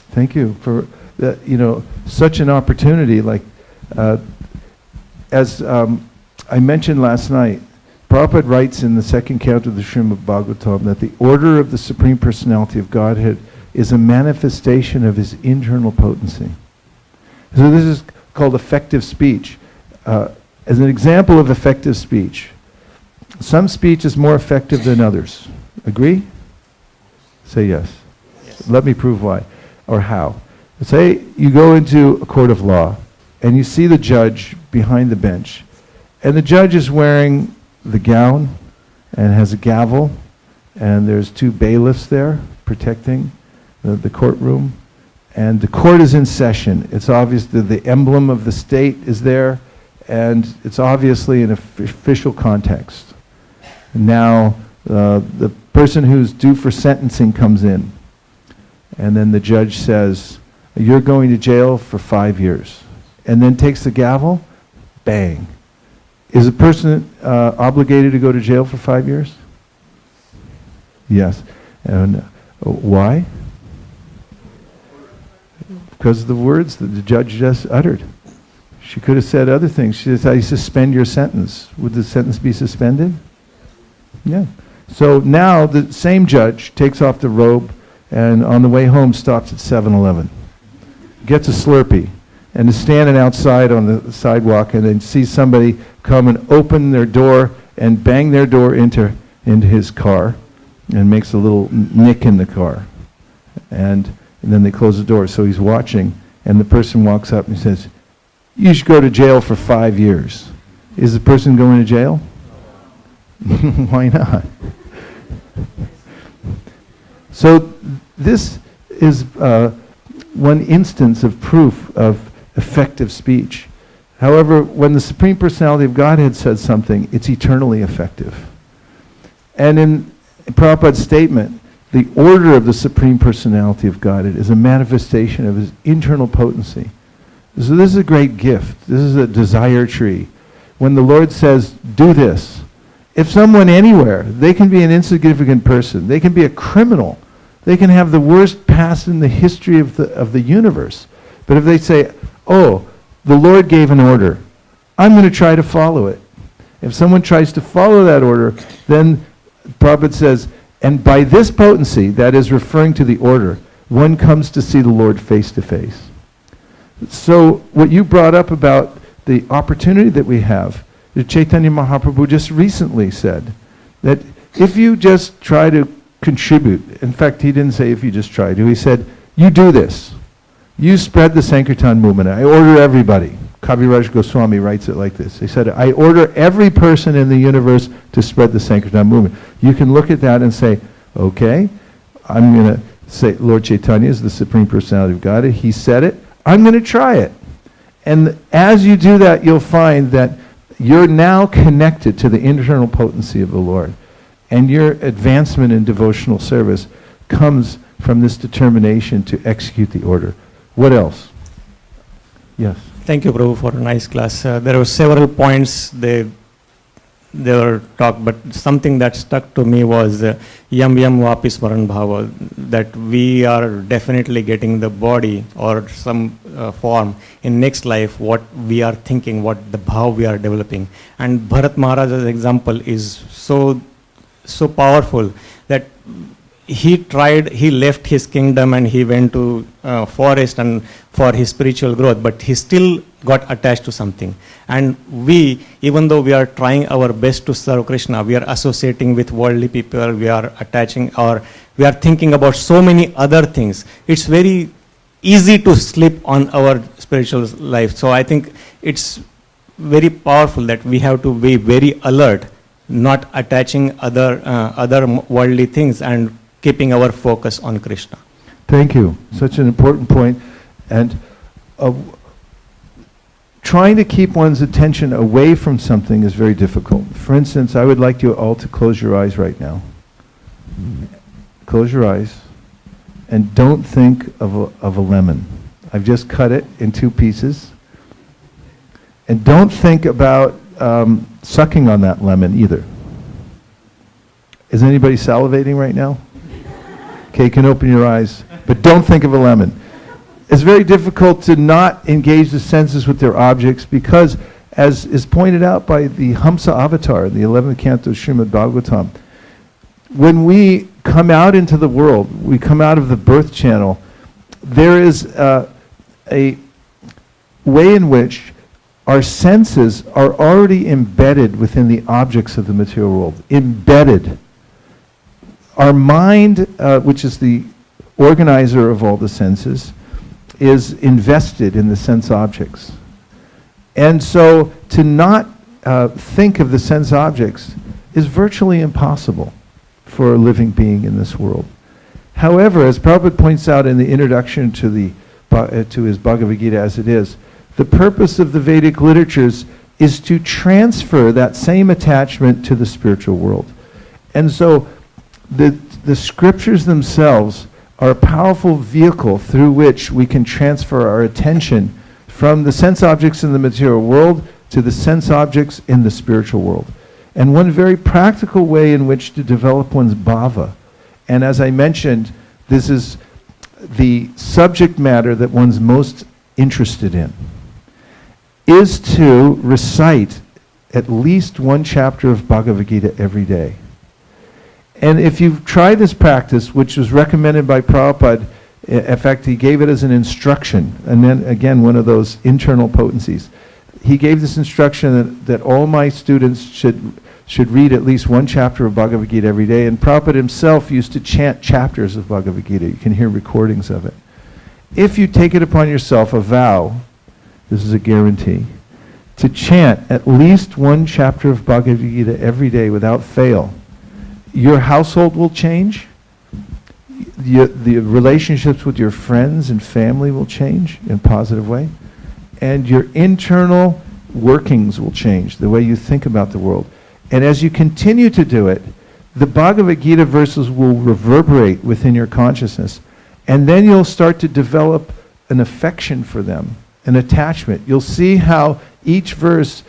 Thank you for such an opportunity. Like, as I mentioned last night, Prabhupada writes in the second canto of the Srimad Bhagavatam that the order of the Supreme Personality of Godhead is a manifestation of his internal potency. So this is called effective speech. As an example of effective speech, some speech is more effective than others. Agree? Say yes. Yes. Let me prove why or how. Say you go into a court of law and you see the judge behind the bench, and the judge is wearing the gown and has a gavel, and there's 2 bailiffs there protecting the courtroom, and the court is in session. It's obvious that the emblem of the state is there, and it's obviously in an official context. Now the person who's due for sentencing comes in, and then the judge says, you're going to jail for 5 years, and then takes the gavel, bang. Is a person obligated to go to jail for 5 years? Yes. And why? Because of the words that the judge just uttered. She could have said other things. She said, I suspend your sentence. Would the sentence be suspended? Yeah. So now the same judge takes off the robe and on the way home stops at 7-Eleven. Gets a Slurpee and is standing outside on the sidewalk and then sees somebody come and open their door and bang their door into his car and makes a little nick in the car. And then they close the door. So he's watching, and the person walks up and says, you should go to jail for 5 years. Is the person going to jail? Why not? So this is one instance of proof of effective speech. However, when the Supreme Personality of Godhead says something, it's eternally effective. And in Prabhupada's statement, the order of the Supreme Personality of Godhead is a manifestation of his internal potency. So this is a great gift. This is a desire tree. When the Lord says, do this, if someone anywhere, they can be an insignificant person, they can be a criminal, They can have the worst past in the history of the universe. But if they say, oh, the Lord gave an order, I'm going to try to follow it. If someone tries to follow that order, then Prabhupada says, and by this potency, that is referring to the order, one comes to see the Lord face to face. So what you brought up about the opportunity that we have, Chaitanya Mahaprabhu just recently said that if you just try to contribute, in fact, he didn't say if you just try to, he said, you do this. You spread the Sankirtan movement. I order everybody. Kaviraj Goswami writes it like this. He said, I order every person in the universe to spread the Sankirtan movement. You can look at that and say, okay, I'm going to say Lord Chaitanya is the Supreme Personality of Godhead. He said it. I'm going to try it. And as you do that, you'll find that you're now connected to the internal potency of the Lord. And your advancement in devotional service comes from this determination to execute the order. What else? Yes. Thank you, Prabhu, for a nice class. There were several points they were talked, but something that stuck to me was yam yam vapi smaran bhava, that we are definitely getting the body or some form in next life, what we are thinking, what the bhav we are developing. And Bharat Maharaj's example is so powerful that he left his kingdom and he went to forest and for his spiritual growth, but he still got attached to something. And we, even though we are trying our best to serve Krishna, we are associating with worldly people, we are attaching, or we are thinking about so many other things. It's very easy to slip on our spiritual life. So I think it's very powerful that we have to be very alert, not attaching other worldly things and keeping our focus on Krishna. Thank you. Such an important point. And trying to keep one's attention away from something is very difficult. For instance, I would like you all to close your eyes right now. Close your eyes and don't think of a lemon. I've just cut it in 2 pieces. And don't think about sucking on that lemon either. Is anybody salivating right now? Okay, you can open your eyes, but don't think of a lemon. It's very difficult to not engage the senses with their objects because, as is pointed out by the Hamsa Avatar, the 11th canto of Srimad Bhagavatam, when we come out into the world, we come out of the birth channel, there is a way in which our senses are already embedded within the objects of the material world. Embedded. Our mind, which is the organizer of all the senses, is invested in the sense objects. And so to not think of the sense objects is virtually impossible for a living being in this world. However, as Prabhupada points out in the introduction to his Bhagavad Gita as it is, the purpose of the Vedic literatures is to transfer that same attachment to the spiritual world. And so the scriptures themselves are a powerful vehicle through which we can transfer our attention from the sense objects in the material world to the sense objects in the spiritual world. And one very practical way in which to develop one's bhava, and as I mentioned, this is the subject matter that one's most interested in, is to recite at least 1 chapter of Bhagavad Gita every day. And if you try this practice, which was recommended by Prabhupada, in fact, he gave it as an instruction, and then again, one of those internal potencies. He gave this instruction that all my students should read at least 1 chapter of Bhagavad Gita every day, and Prabhupada himself used to chant chapters of Bhagavad Gita. You can hear recordings of it. If you take it upon yourself, a vow, this is a guarantee, to chant at least 1 chapter of Bhagavad Gita every day without fail, your household will change, the relationships with your friends and family will change in a positive way, and your internal workings will change, the way you think about the world. And as you continue to do it, the Bhagavad Gita verses will reverberate within your consciousness, and then you'll start to develop an affection for them, an attachment. You'll see how each verse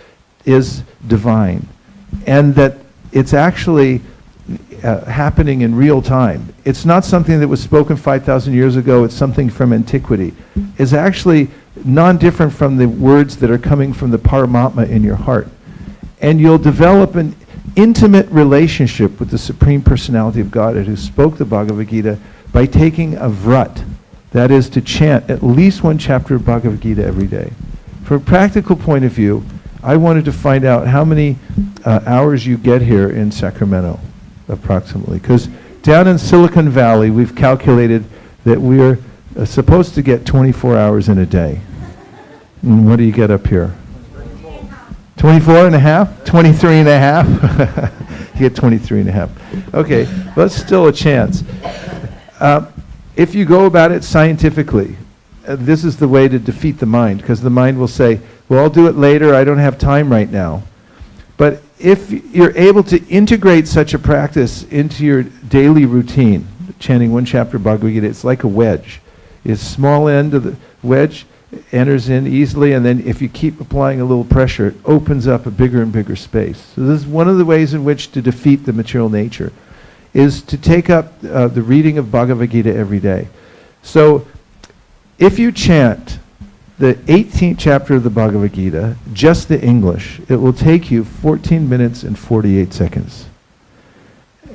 is divine, and that it's actually happening in real time. It's not something that was spoken 5,000 years ago. It's something from antiquity. It's actually non-different from the words that are coming from the Paramatma in your heart. And you'll develop an intimate relationship with the Supreme Personality of Godhead who spoke the Bhagavad Gita by taking a vrat, that is to chant at least one chapter of Bhagavad Gita every day. From a practical point of view, I wanted to find out how many hours you get here in Sacramento, approximately. Because down in Silicon Valley, we've calculated that we're supposed to get 24 hours in a day. And what do you get up here? 24 and a half? 23 and a half? You get 23 and a half. Okay, well, that's still a chance. If you go about it scientifically, this is the way to defeat the mind, because the mind will say, well, I'll do it later, I don't have time right now. But if you're able to integrate such a practice into your daily routine, chanting one chapter of Bhagavad Gita, it's like a wedge. It's small end of the wedge enters in easily, and then if you keep applying a little pressure, it opens up a bigger and bigger space. So this is one of the ways in which to defeat the material nature, is to take up the reading of Bhagavad Gita every day. So if you chant the 18th chapter of the Bhagavad Gita, just the English, it will take you 14 minutes and 48 seconds.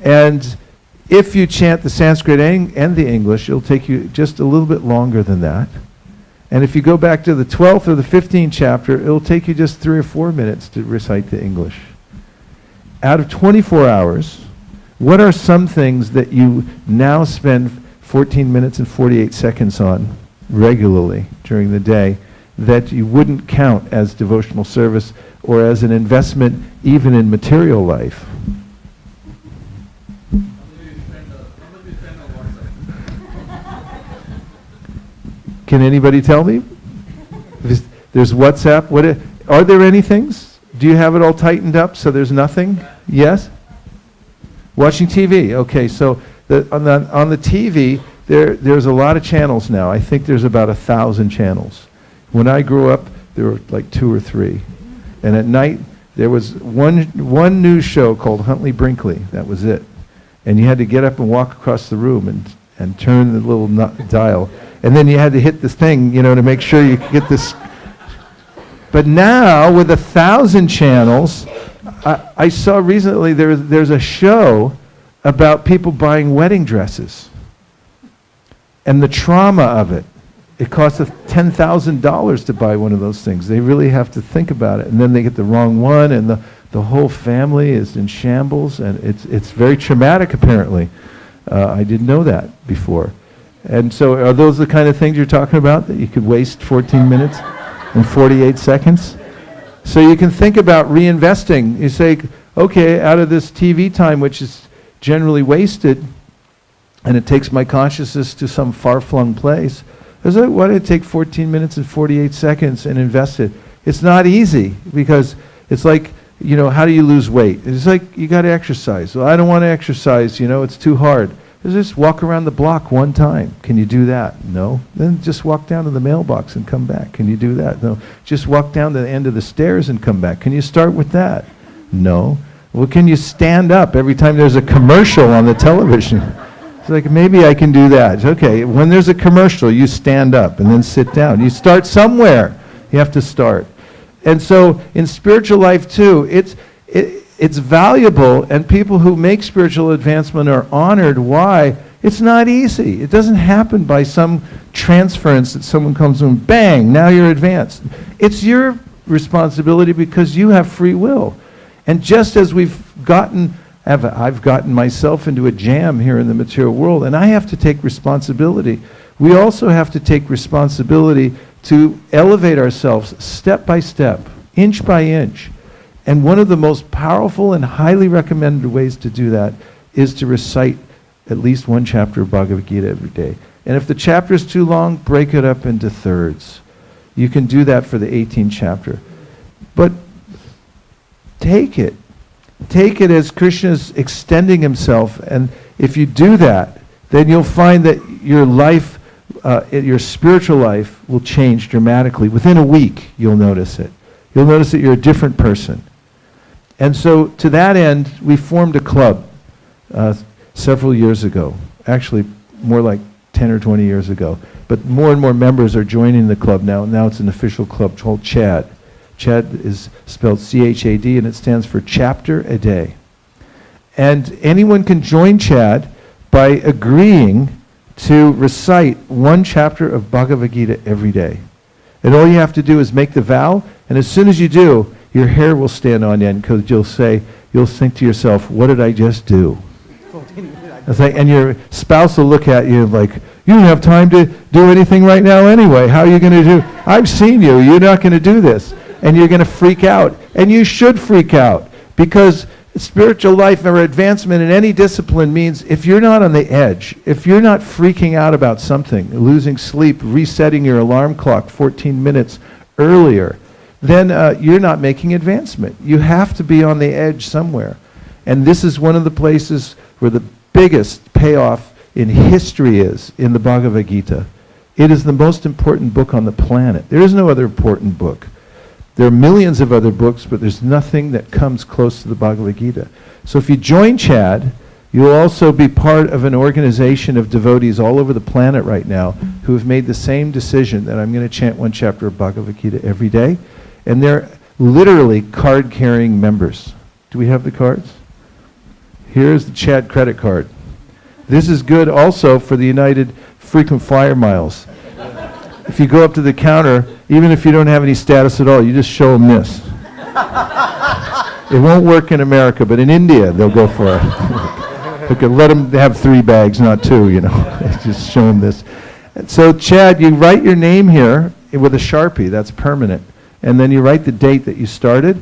And if you chant the Sanskrit and the English, it'll take you just a little bit longer than that. And if you go back to the 12th or the 15th chapter, it'll take you just 3 or 4 minutes to recite the English. Out of 24 hours, what are some things that you now spend 14 minutes and 48 seconds on regularly during the day that you wouldn't count as devotional service or as an investment even in material life? Can anybody tell me? There's WhatsApp. Are there any things? Do you have it all tightened up so there's nothing? Yes? Watching TV. Okay, so on the TV, there's a lot of channels now. I think there's about 1,000 channels. When I grew up, there were like 2 or 3. And at night, there was one news show called Huntley Brinkley. That was it. And you had to get up and walk across the room and turn the little dial. And then you had to hit this thing, to make sure you could get this. But now, with 1,000 channels, I saw recently there's a show about people buying wedding dresses and the trauma of it. It costs $10,000 to buy one of those things. They really have to think about it. And then they get the wrong one, and the whole family is in shambles, and it's very traumatic, apparently. I didn't know that before. And so are those the kind of things you're talking about, that you could waste 14 minutes and 48 seconds? So you can think about reinvesting. You say, okay, out of this TV time, which is generally wasted, and it takes my consciousness to some far-flung place, why don't I take 14 minutes and 48 seconds and invest it? It's not easy, because it's like, how do you lose weight? It's like, you got to exercise. Well, I don't want to exercise, it's too hard. Just walk around the block one time. Can you do that? No. Then just walk down to the mailbox and come back. Can you do that? No. Just walk down to the end of the stairs and come back. Can you start with that? No. Well, can you stand up every time there's a commercial on the television? It's like, maybe I can do that. Okay, when there's a commercial, you stand up and then sit down. You start somewhere. You have to start. And so in spiritual life too, it's valuable, and people who make spiritual advancement are honored. Why? It's not easy. It doesn't happen by some transference that someone comes and bang, now you're advanced. It's your responsibility, because you have free will. And just as I've gotten myself into a jam here in the material world, and I have to take responsibility, we also have to take responsibility to elevate ourselves step by step, inch by inch. And one of the most powerful and highly recommended ways to do that is to recite at least one chapter of Bhagavad Gita every day. And if the chapter is too long, break it up into thirds. You can do that for the 18th chapter. But take it. Take it as Krishna is extending himself. And if you do that, then you'll find that your life, your spiritual life will change dramatically. Within a week, you'll notice it. You'll notice that you're a different person. And so to that end, we formed a club. several years ago. Actually, more like 10 or 20 years ago. But more and more members are joining the club now. Now it's an official club called CHAD. CHAD is spelled C-H-A-D, and it stands for Chapter a Day. And anyone can join CHAD by agreeing to recite one chapter of Bhagavad Gita every day. And all you have to do is make the vow, and as soon as you do, your hair will stand on end, because you'll think to yourself, what did I just do? It's like, and your spouse will look at you like, you don't have time to do anything right now anyway. How are you going to do? I've seen you. You're not going to do this. And you're going to freak out. And you should freak out, because spiritual life or advancement in any discipline means if you're not on the edge, if you're not freaking out about something, losing sleep, resetting your alarm clock 14 minutes earlier, then you're not making advancement. You have to be on the edge somewhere. And this is one of the places where the biggest payoff in history is in the Bhagavad Gita. It is the most important book on the planet. There is no other important book. There are millions of other books, but there's nothing that comes close to the Bhagavad Gita. So if you join CHAD, you'll also be part of an organization of devotees all over the planet right now who have made the same decision that I'm going to chant one chapter of Bhagavad Gita every day. And they're literally card-carrying members. Do we have the cards? Here's the CHAD credit card. This is good also for the United Frequent Flyer Miles. If you go up to the counter, even if you don't have any status at all, you just show them this. It won't work in America, but in India, they'll go for it. Okay, let them have 3 bags, not 2, you know. Just show them this. And so, CHAD, you write your name here with a Sharpie. That's permanent. And then you write the date that you started.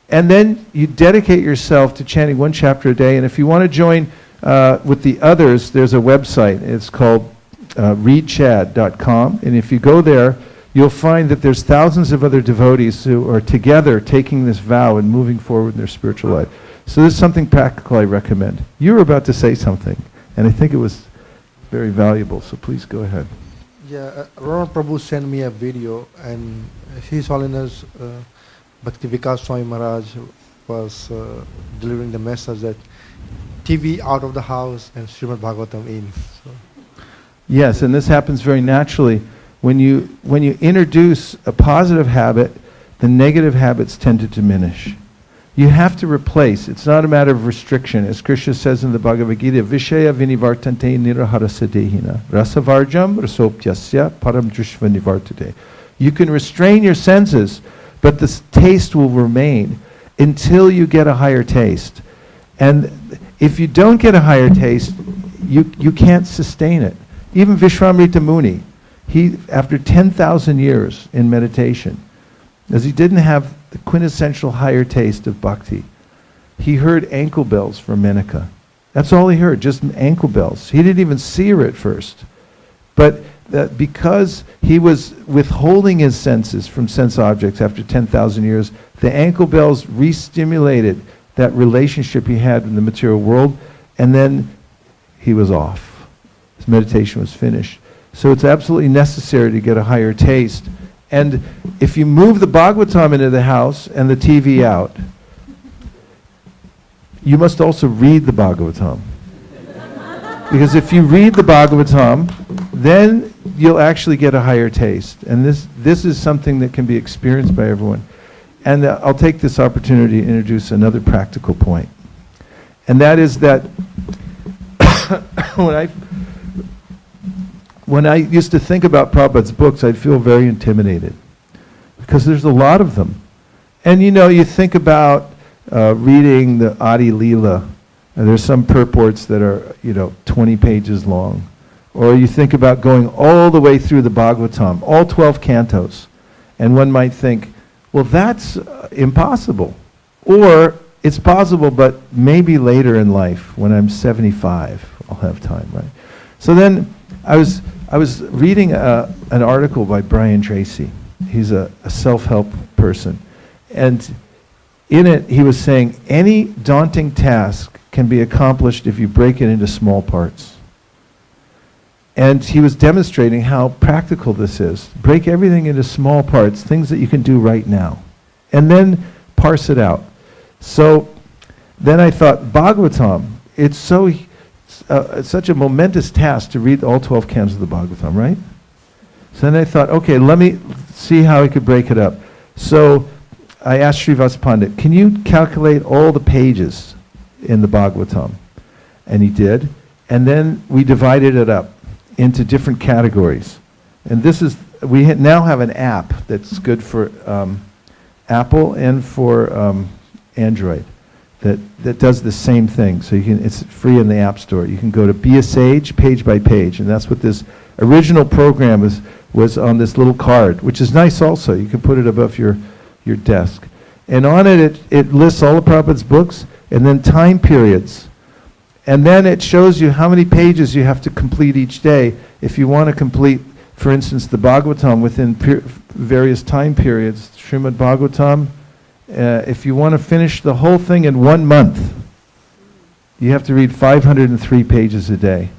And then you dedicate yourself to chanting one chapter a day. And if you want to join with the others, there's a website. It's called readchad.com. And if you go there, you'll find that there's thousands of other devotees who are together taking this vow and moving forward in their spiritual life. So this is something practical I recommend. You were about to say something, and I think it was very valuable, so please go ahead. Yeah, Ronald Prabhu sent me a video, and His Holiness Bhakti Vikas Swami Maharaj was delivering the message that TV out of the house and Srimad Bhagavatam in. So. Yes, and this happens very naturally. When you introduce a positive habit, the negative habits tend to diminish. You have to replace. It's not a matter of restriction. As Krishna says in the Bhagavad Gita, Vishaya vinivartante nirahaраsadehina rasavarjam rasopyasya param drishva nivartate. You can restrain your senses, but the taste will remain until you get a higher taste. And if you don't get a higher taste, you can't sustain it. Even Vishwamrita Muni, he, after 10,000 years in meditation, as he didn't have the quintessential higher taste of bhakti, he heard ankle bells from Menaka. That's all he heard, just ankle bells. He didn't even see her at first. But because he was withholding his senses from sense objects after 10,000 years, the ankle bells re-stimulated that relationship he had in the material world, and then he was off. His meditation was finished. So it's absolutely necessary to get a higher taste. And if you move the Bhagavatam into the house and the TV out, you must also read the Bhagavatam. Because if you read the Bhagavatam, then you'll actually get a higher taste. And this is something that can be experienced by everyone. And I'll take this opportunity to introduce another practical point. And that is that when I used to think about Prabhupada's books, I'd feel very intimidated because there's a lot of them. And you think about reading the Adi Leela, and there's some purports that are 20 pages long. Or you think about going all the way through the Bhagavatam, all 12 cantos, and one might think, well, that's impossible. Or it's possible, but maybe later in life, when I'm 75, I'll have time, right? So then I was reading an article by Brian Tracy. He's a self-help person. And in it, he was saying, any daunting task can be accomplished if you break it into small parts. And he was demonstrating how practical this is. Break everything into small parts, things that you can do right now. And then parse it out. So then I thought, Bhagavatam it's such a momentous task to read all 12 cantos of the Bhagavatam, right? So then I thought, okay, let me see how I could break it up. So I asked Srivas Pandit, can you calculate all the pages in the Bhagavatam? And he did. And then we divided it up into different categories. And this is, now have an app that's good for Apple and for Android that does the same thing. So it's free in the App Store. You can go to Be a Sage page by page, and that's what this original program was on this little card, which is nice also. You can put it above your desk. And on it lists all of Prabhupada's books, and then time periods. And then it shows you how many pages you have to complete each day. If you want to complete, for instance, the Bhagavatam within various time periods, Srimad Bhagavatam, if you want to finish the whole thing in 1 month, you have to read 503 pages a day.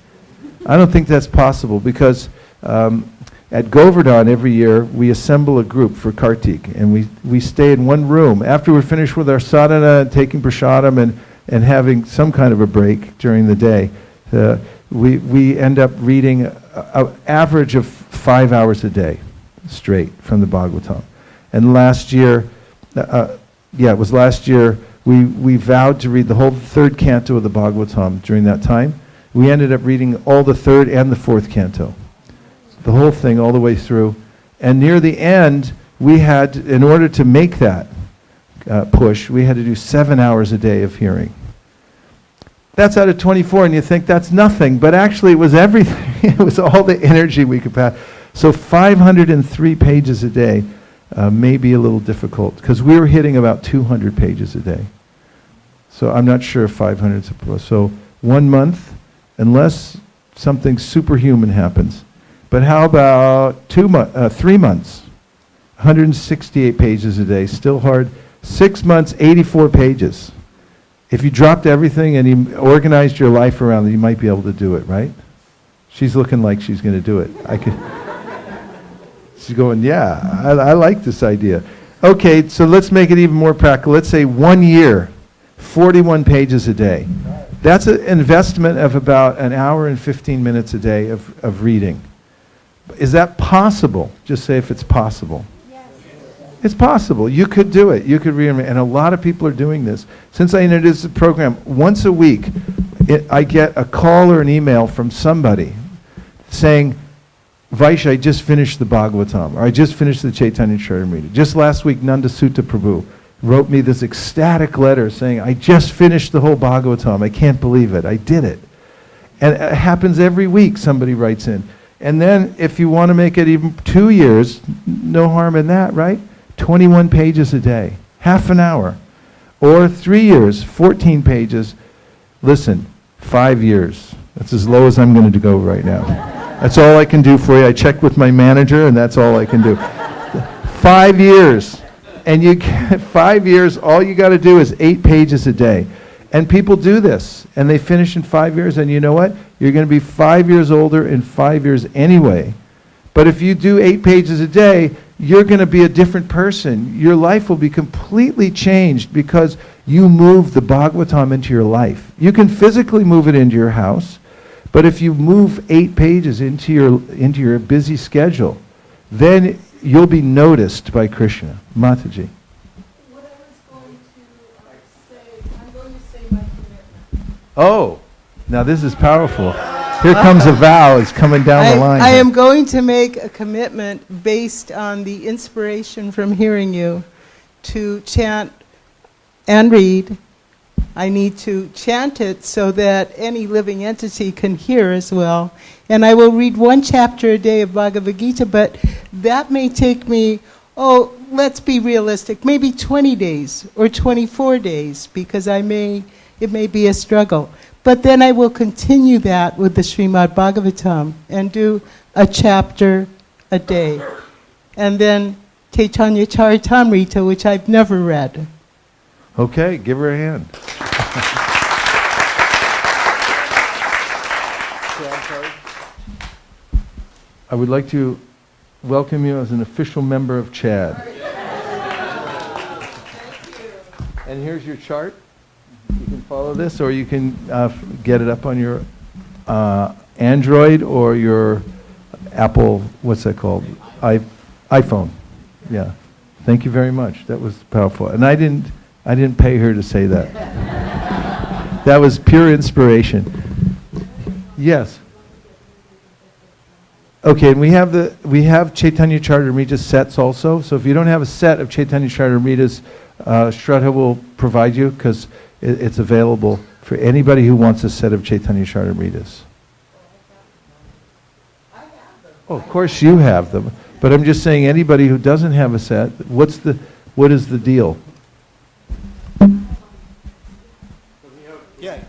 I don't think that's possible because at Govardhan every year we assemble a group for Kartik, and we stay in one room. After we're finished with our sadhana and taking prasadam and having some kind of a break during the day, we end up reading an average of 5 hours a day straight from the Bhagavatam. And last year, it was last year, we vowed to read the whole third canto of the Bhagavatam during that time. We ended up reading all the third and the fourth canto, the whole thing all the way through. And near the end, we had, in order to make that push, we had to do 7 hours a day of hearing. That's out of 24, and you think that's nothing, but actually it was everything. It was all the energy we could pass. So 503 pages a day may be a little difficult, because we were hitting about 200 pages a day. So I'm not sure if 500 is supposed. So 1 month, unless something superhuman happens. But how about 3 months? 168 pages a day, still hard. 6 months, 84 pages. If you dropped everything and you organized your life around it, you might be able to do it, right? She's looking like she's going to do it. She's going, yeah, I like this idea. Okay, so let's make it even more practical. Let's say 1 year, 41 pages a day. That's an investment of about an hour and 15 minutes a day of reading. Is that possible? Just say if it's possible. Yes. It's possible. You could do it. You could read, and a lot of people are doing this. Since I introduced the program, once a week, I get a call or an email from somebody saying, Vaisha, I just finished the Bhagavatam, or I just finished the Chaitanya Charitamrita. Just last week, Nanda Sutta Prabhu wrote me this ecstatic letter saying, I just finished the whole Bhagavatam. I can't believe it. I did it. And it happens every week, somebody writes in. And then if you want to make it even 2 years, no harm in that, right? 21 pages a day, half an hour. Or 3 years, 14 pages. Listen, 5 years. That's as low as I'm going to go right now. That's all I can do for you. I checked with my manager, and that's all I can do. 5 years. And you get 5 years, all you got to do is 8 pages a day. And people do this, and they finish in 5 years, and you know what? You're going to be 5 years older in 5 years anyway. But if you do 8 pages a day, you're going to be a different person. Your life will be completely changed because you move the Bhagavatam into your life. You can physically move it into your house, but if you move 8 pages into your busy schedule, then you'll be noticed by Krishna. Mataji. What I was going to say, I'm going to say my commitment. Oh, now this is powerful. Here comes a vow. It's coming down the line. I am going to make a commitment based on the inspiration from hearing you to chant and read. I need to chant it so that any living entity can hear as well. And I will read 1 chapter a day of Bhagavad Gita, but that may take me, let's be realistic, maybe 20 days or 24 days, because it may be a struggle. But then I will continue that with the Srimad Bhagavatam and do a chapter a day. And then Chaitanya Charitamrita, which I've never read. Okay, give her a hand. I would like to welcome you as an official member of CHAD. And here's your chart. You can follow this, or you can get it up on your Android or your Apple, what's that called? iPhone. Yeah. Thank you very much. That was powerful. And I didn't pay her to say that. That was pure inspiration. Yes. Okay, and we have Chaitanya Charitamrita sets also. So if you don't have a set of Chaitanya Charitamritas, Shraddha will provide you, because it's available for anybody who wants a set of Chaitanya Charitamritas. Oh, of course you have them, but I'm just saying anybody who doesn't have a set, what is the deal? Yeah.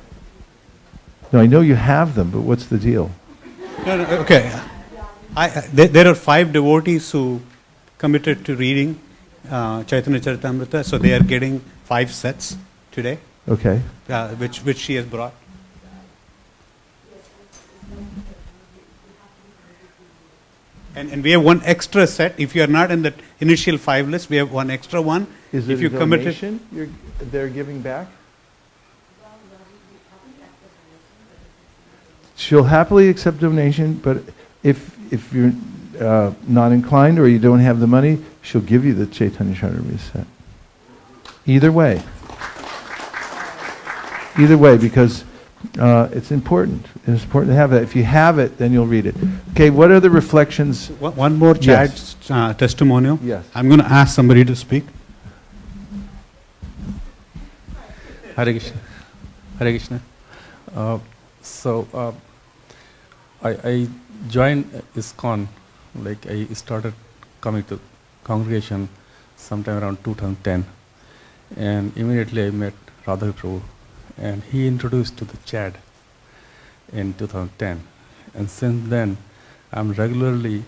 No, I know you have them, but what's the deal? No, okay. There are 5 devotees who committed to reading Chaitanya Charitamrita, so they are getting 5 sets today, Okay. which she has brought. And we have one extra set. If you are not in the initial 5 list, we have one extra one. Is it if you a committed, donation they're giving back? She'll happily accept donation, but if you're not inclined or you don't have the money, she'll give you the Chaitanya Charitamrita set. Either way, because it's important. It's important to have that. If you have it, then you'll read it. Okay, what are the reflections? one more Yes. chat testimonial. Yes. I'm going to ask somebody to speak. Hare Krishna. Hare Krishna. I joined ISKCON, like I started coming to congregation sometime around 2010, and immediately I met Radha Prabhu, and he introduced to the Chad in 2010, and since then I'm regularly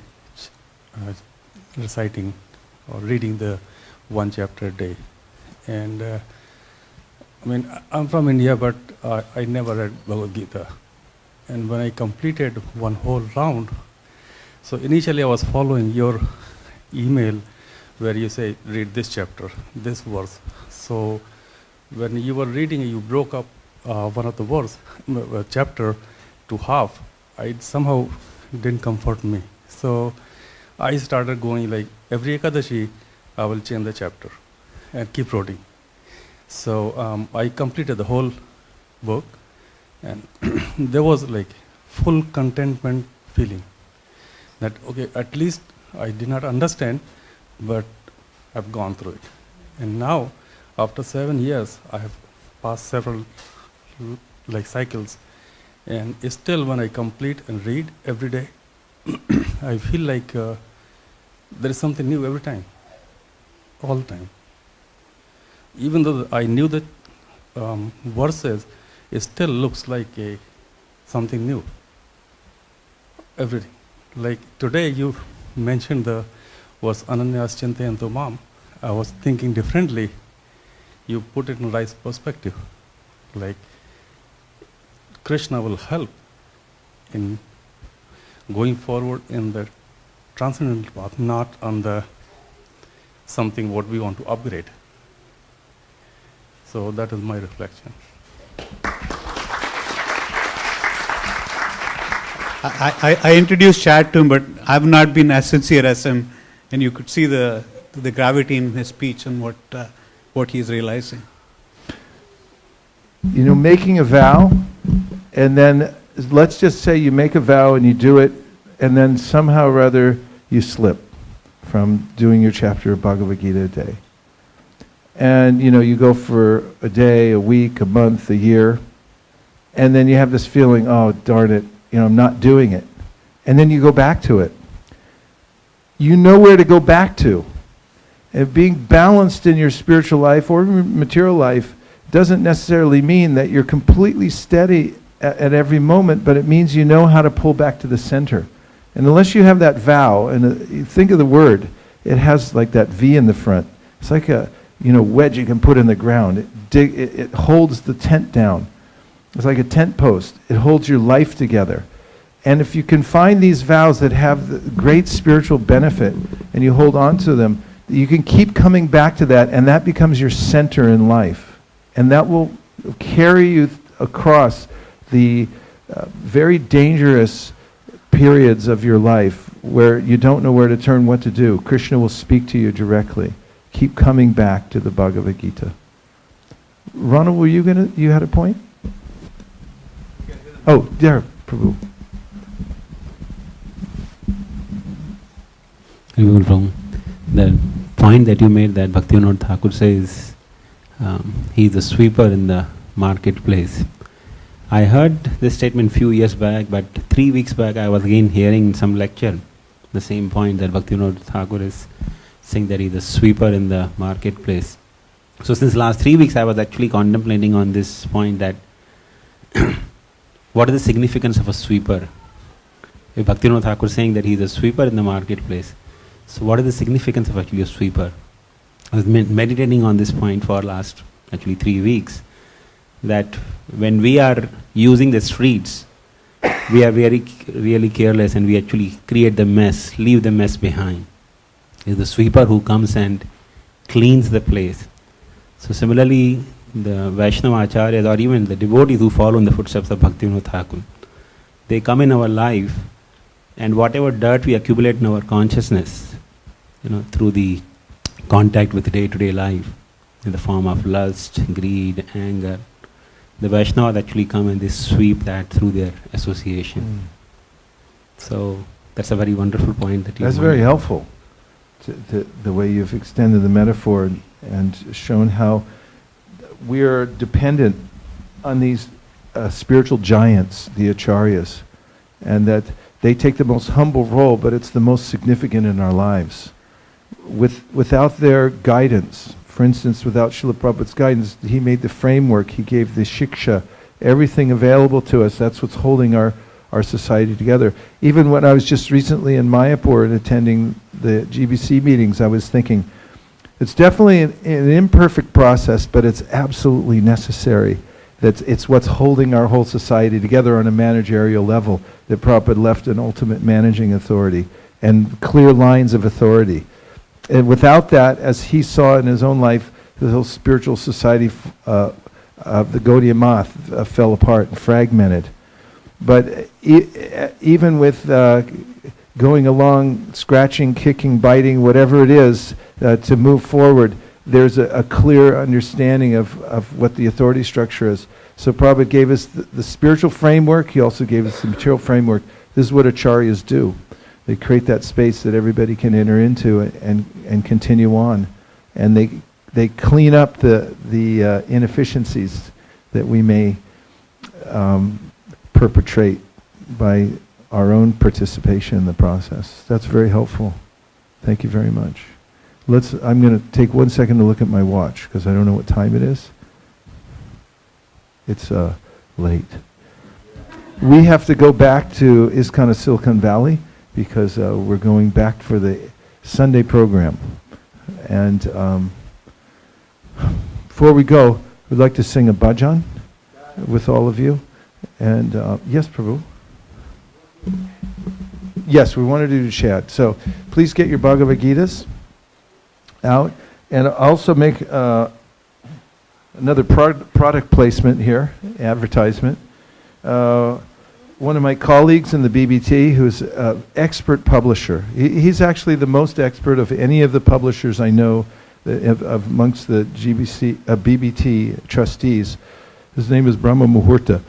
reciting or reading the 1 chapter a day. And I'm from India, but I never read Bhagavad Gita. And when I completed one whole round, so initially I was following your email where you say, read this chapter, this verse. So when you were reading, you broke up one of the verse, chapter to half. It somehow didn't comfort me. So I started going like every Ekadashi, I will change the chapter and keep reading. So I completed the whole book, and there was like full contentment feeling that, okay, at least I did not understand, but I've gone through it. And now, after 7 years, I have passed several like cycles, and still when I complete and read every day, I feel like there is something new every time, all the time. Even though I knew that verses, it still looks like something new. Everything. Like today you mentioned the verse Ananyas Chintayanto Mam. I was thinking differently. You put it in right perspective. Like Krishna will help in going forward in the transcendental path, not on the something what we want to upgrade. So that is my reflection. I introduced Chad to him, but I've not been as sincere as him, and you could see the gravity in his speech and what he's realizing. You know, making a vow, and then let's just say you make a vow and you do it, and then somehow or other you slip from doing your chapter of Bhagavad Gita a day. And, you know, you go for a day, a week, a month, a year, and then you have this feeling, oh, darn it, you know, I'm not doing it. And then you go back to it. You know where to go back to. And being balanced in your spiritual life or material life doesn't necessarily mean that you're completely steady at every moment, but it means you know how to pull back to the center. And unless you have that vow, and you think of the word, it has like that V in the front. It's like a wedge you can put in the ground. It holds the tent down. It's like a tent post. It holds your life together. And if you can find these vows that have the great spiritual benefit and you hold on to them, you can keep coming back to that, and that becomes your center in life. And that will carry you across the very dangerous periods of your life where you don't know where to turn, what to do. Krishna will speak to you directly. Keep coming back to the Bhagavad Gita. Ronald, you had a point? Oh, there, Prabhu. From the point that you made, that Bhaktivinoda Thakur says he is a sweeper in the marketplace. I heard this statement few years back, but 3 weeks back I was again hearing some lecture, the same point that Bhaktivinoda Thakur is saying that he is a sweeper in the marketplace. So since last 3 weeks I was actually contemplating on this point, that what is the significance of a sweeper? If Bhaktivinoda Thakur is saying that he is a sweeper in the marketplace, so what is the significance of actually a sweeper? I was meditating on this point for last actually 3 weeks, that when we are using the streets, we are really careless and we actually create the mess, leave the mess behind. It's the sweeper who comes and cleans the place. So similarly, the Vaishnava Acharyas or even the devotees who follow in the footsteps of Bhaktivinoda Thakur, they come in our life, and whatever dirt we accumulate in our consciousness, through the contact with day-to-day life, in the form of lust, greed, anger, the Vaishnavas actually come and they sweep that through their association. So that's a very wonderful point that you. That's very helpful. The way you've extended the metaphor and shown how we are dependent on these spiritual giants, the acharyas, and that they take the most humble role, but it's the most significant in our lives. Without their guidance, for instance, without Srila Prabhupada's guidance, he made the framework, he gave the shiksha, everything available to us. That's what's holding our society together. Even when I was just recently in Mayapur and attending the GBC meetings, I was thinking, it's definitely an imperfect process, but it's absolutely necessary. It's what's holding our whole society together on a managerial level, that Prabhupada left an ultimate managing authority and clear lines of authority. And without that, as he saw in his own life, the whole spiritual society of the Gaudiya Math fell apart and fragmented. But even with going along, scratching, kicking, biting, whatever it is, to move forward, there's a clear understanding of what the authority structure is. So Prabhupada gave us the spiritual framework, he also gave us the material framework. This is what acharyas do. They create that space that everybody can enter into and continue on. And they clean up the inefficiencies that we may perpetrate by our own participation in the process. That's very helpful. Thank you very much. I'm going to take 1 second to look at my watch, because I don't know what time it is. It's late. We have to go back to ISKCON of Silicon Valley, because we're going back for the Sunday program. And before we go, we'd like to sing a bhajan with all of you. And yes, Prabhu. Yes, we want to do Chad. So please get your Bhagavad Gitas out. And also make another product placement here, advertisement. One of my colleagues in the BBT, who's an expert publisher. He's actually the most expert of any of the publishers I know amongst the BBT trustees. His name is Brahma Muhurta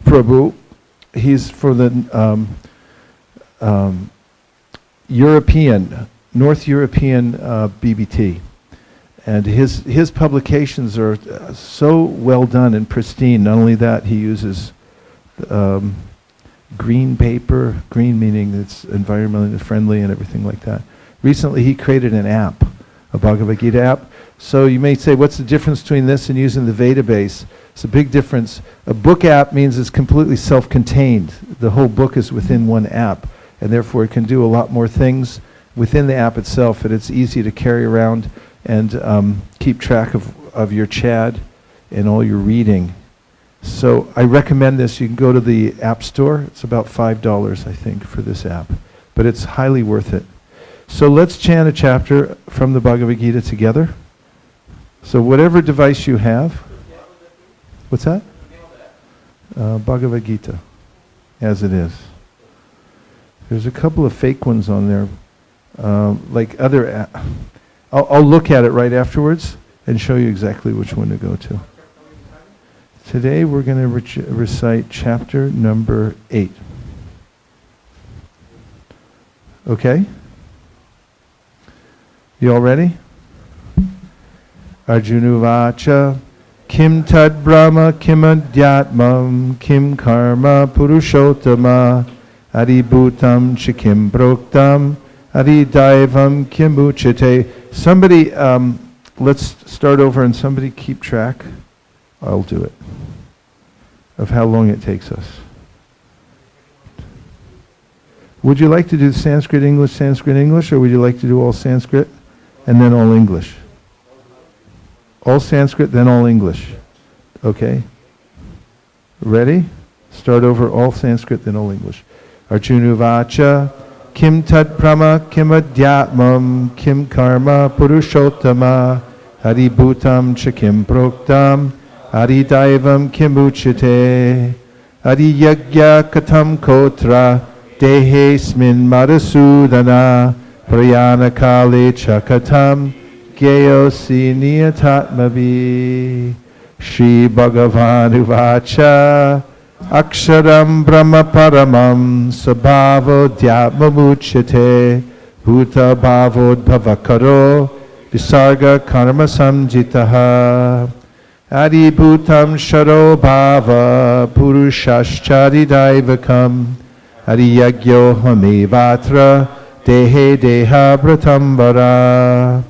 Prabhu. He's for the North European BBT. And his publications are so well done and pristine. Not only that, he uses green paper, green meaning it's environmentally friendly and everything like that. Recently he created an app, a Bhagavad Gita app. So you may say, what's the difference between this and using the Veda base? It's a big difference. A book app means it's completely self-contained. The whole book is within one app, and therefore it can do a lot more things within the app itself, and it's easy to carry around and keep track of your Chad and all your reading. So I recommend this. You can go to the App Store. It's about $5, I think, for this app. But it's highly worth it. So let's chant a chapter from the Bhagavad Gita together. So whatever device you have. What's that? Bhagavad Gita, as it is. There's a couple of fake ones on there, like other. I'll look at it right afterwards and show you exactly which one to go to. Today we're going to recite chapter number 8. Okay? You all ready? Arjunuvacha Kim tad brahma kim adhyatmam kim karma purushottama adibhutam chikim proktam adidaivam kim uchate. Somebody, let's start over and somebody keep track. I'll do it. Of how long it takes us. Would you like to do Sanskrit, English, or would you like to do all Sanskrit and then all English? All Sanskrit, then all English. Okay? Ready? Start over, all Sanskrit, then all English. Arjunuvacha kim tat brahma kim adhyatmam kim karma purushottama adibhutam chikim proktam adidaivam kim uchate adiyagya katam kotra dehesmin madhusudana prayanakale chakatam Geyosi niyatatmavi Shri Bhagavan Uvacha Aksharam Brahma Paramam Sabhavo Dhyatmamuchyate Bhuta Bhavod Bhavakaro Visarga Karma Samjitaha Adi Bhutam Sharo Bhava Purushashchari Daivakam Adi Yagyo Hamevatra Dehe Deha Bratambara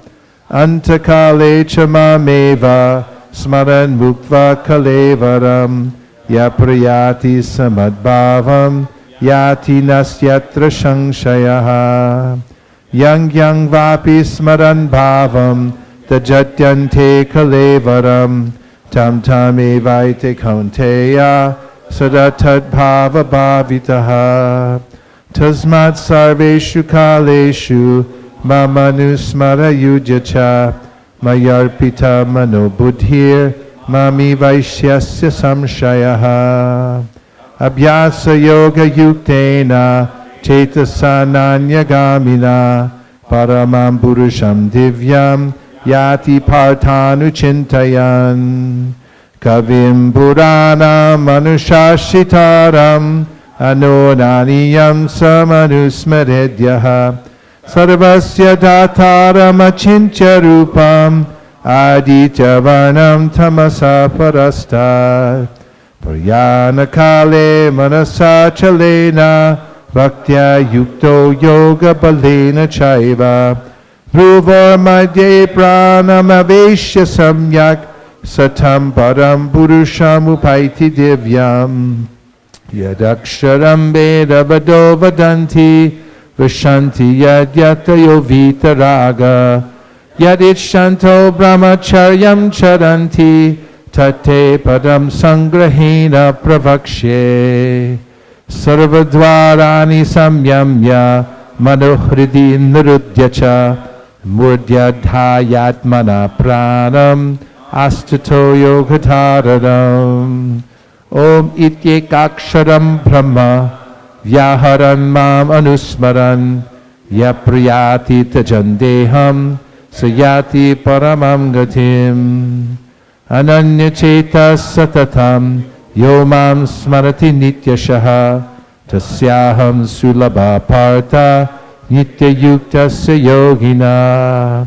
Antakale chamameva smaran muktva kalevaram yaprayati samadbhavam yati nasyatra shangshayaha yang vapi smaran bhavam tajatyante kalevaram tam evaite kaunteya sadatad bhava bhavitaha tasmat sarveshu kaleshu Mamanusmara yujacha mayarpita mano buddhir mami vaishyasya samshayaha abhyasa yoga yuktena chetasananya gamina paramam purusham divyam yati partanu chintayan kavim purana manushashitaram anonaniyam samanusmaredyaha Sarvasya dhataram achincha rupam aditya varnam tamasa parasta Paryana kale manasa chalena bhaktya yukto yoga balena chaiva Dhruvar madhye pranam aveshya samyak satam param purusham upaiti divyam Yadaksharam veda vado vadanti Vishanti yadyatayo vitaraga Yadichanto brahmacharyam charanti Tate padam sangrahena pravakshe Sarvadvarani samyamya Manohridi nirudyacha Murdyadhayatmana pranam Astato yogatharadam Om ityekaksharam brahma Vyaharan mam anusmaran Yapriyati tajandeham Sayati paramam gatim Ananya cheta satatam Yo mam smarati nityashaha Tasyaham sulabha partha Nitya yuktasya yogina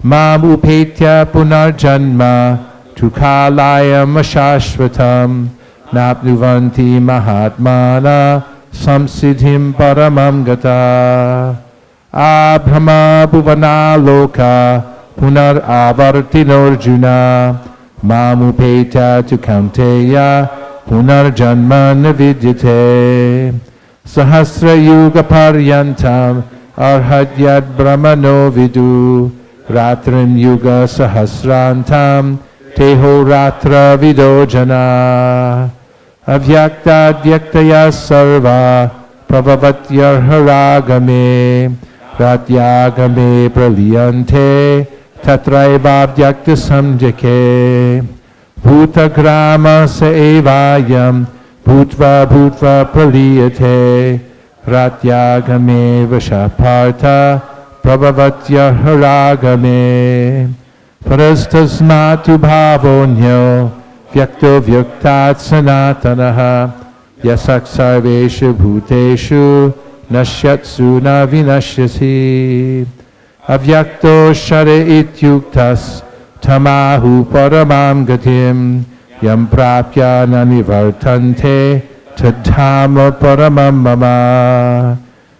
Mam upetya punarjanma Tukalayam ashashvatam Napnuvanti mahatmana Samsiddhim paramam gata Abhrama bhuvana loka Punar avartinorjuna Mamupeta tu kaunteya Punar janma navidyate Sahasra yuga paryantam Arhadyad brahmano vidu Ratrim yuga sahasrantam Teho ratra vidojana Avyakta vyaktaya sarva Prabhavatyarharagame Ratyagame praliyante Tatraivabhyakta samjake Bhutagrama sa evayam bhutva bhutva praliyate ratyagame vashapartha prabhavatya haragame parastasmatu bhavonyo vyakto vyaktat sanatanaha yasak sarveshu bhuteshu nashyatsu na vinashyasi avyakto share ityuktas tamahu paramam gatim yam prapya nanivartante tadhama paramam mama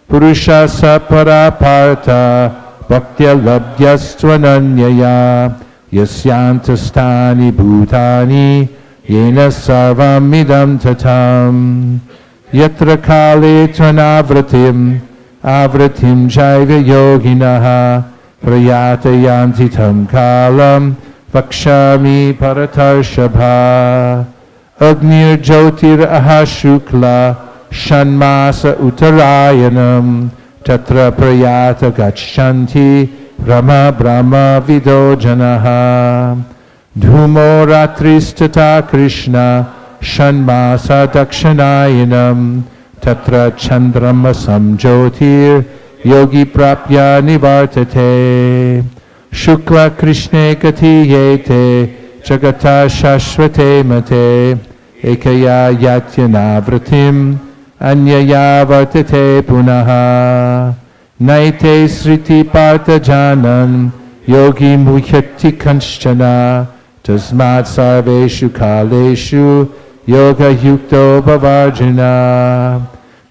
purusha saparapartha bhaktya labdhyastvananyaya yasyantastani bhutani yena sarvam idam tatam yatra kale tvanavratim avratim jaiva yoginaha prayatayanti tam kalam vakshami paratarshabha agnir jyotir ahashukla shanmasa uttarayanam tatra prayata gachanti brahma brahma vidojanaha dhumo ratristata krishna shanmasa dakshanayanam tatra chandrama samjyotir yogi prapya nivartate shukla krishne katiyete jagata shashvate mate ekaya yatyanavratim anyaya vartate punaha naite sriti partha janan yogi muhyati kanchana tasmat sarveshu kaleshu yoga yukto bhavarjana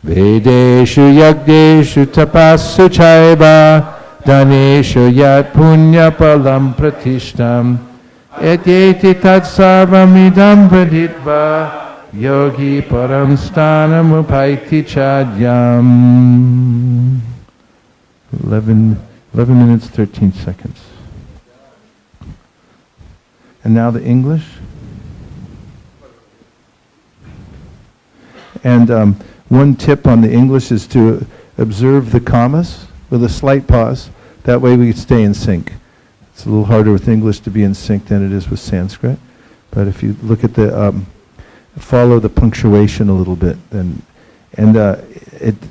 vedeshu yagdeshu tapassu chaiva daneshu yat punya palam pratishtam etyeti tat sarvamidam praditva yogi param stanam upaiti chadyam. 11 minutes 13 seconds. And now the English. And one tip on the English is to observe the commas with a slight pause. That way we stay in sync. It's a little harder with English to be in sync than it is with Sanskrit. But if you look at the, follow the punctuation a little bit, and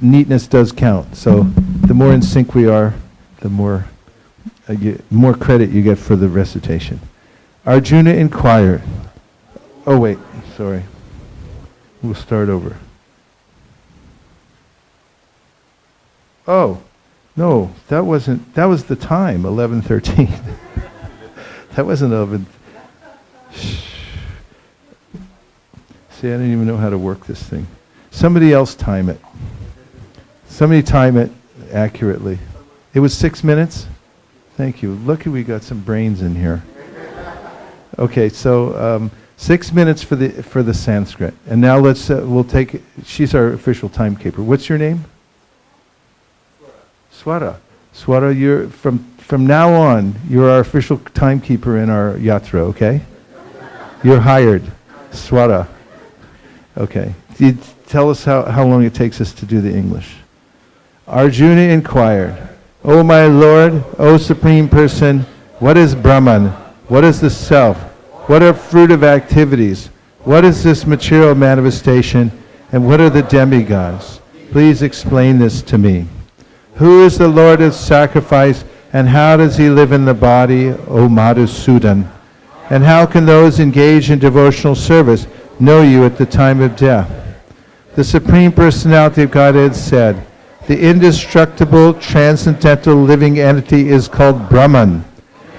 neatness does count. So the more in sync we are, the more credit you get for the recitation. Arjuna inquired. Oh wait, sorry. We'll start over. Oh, no, that was the time, 11:13. That wasn't 11. See, I don't even know how to work this thing. Somebody else time it. Somebody time it accurately. It was 6 minutes? Thank you. Look, we got some brains in here. Okay, so 6 minutes for the Sanskrit. And now we'll take, she's our official timekeeper. What's your name? Swara. Swara, you're from now on, you're our official timekeeper in our yatra, okay? You're hired. Swara. Okay. You tell us how long it takes us to do the English. Arjuna inquired, O my Lord, O Supreme Person, what is Brahman? What is the self? What are fruitive activities? What is this material manifestation? And what are the demigods? Please explain this to me. Who is the Lord of sacrifice, and how does he live in the body, O Madhusudan? And how can those engaged in devotional service know you at the time of death? The Supreme Personality of Godhead said, the indestructible, transcendental living entity is called Brahman,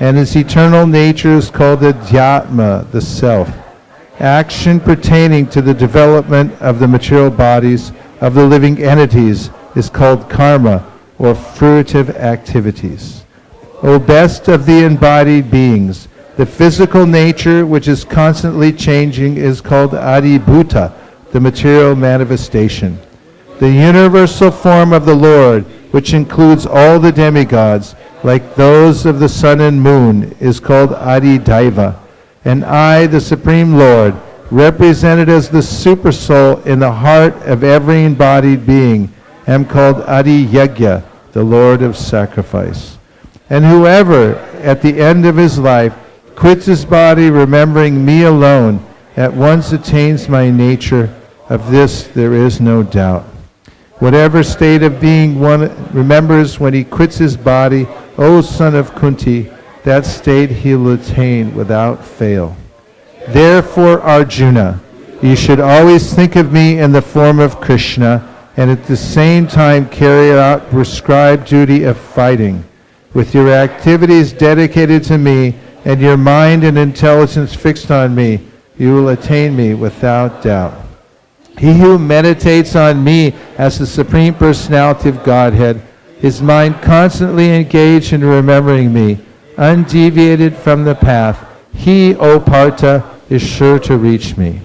and his eternal nature is called the Dhyatma, the self. Action pertaining to the development of the material bodies of the living entities is called karma, or fruitive activities. O best of the embodied beings, the physical nature which is constantly changing is called Adibhuta, the material manifestation. The universal form of the Lord, which includes all the demigods, like those of the sun and moon, is called Adidaiva. And I, the Supreme Lord, represented as the supersoul in the heart of every embodied being, am called Adi Yajna, the Lord of sacrifice. And whoever, at the end of his life, quits his body, remembering me alone, at once attains my nature. Of this there is no doubt. Whatever state of being one remembers when he quits his body, O son of Kunti, that state he'll attain without fail. Therefore, Arjuna, you should always think of me in the form of Krishna, and at the same time carry out prescribed duty of fighting. With your activities dedicated to me, and your mind and intelligence fixed on me, you will attain me without doubt. He who meditates on me as the Supreme Personality of Godhead, his mind constantly engaged in remembering me, undeviated from the path, he, O Partha, is sure to reach me.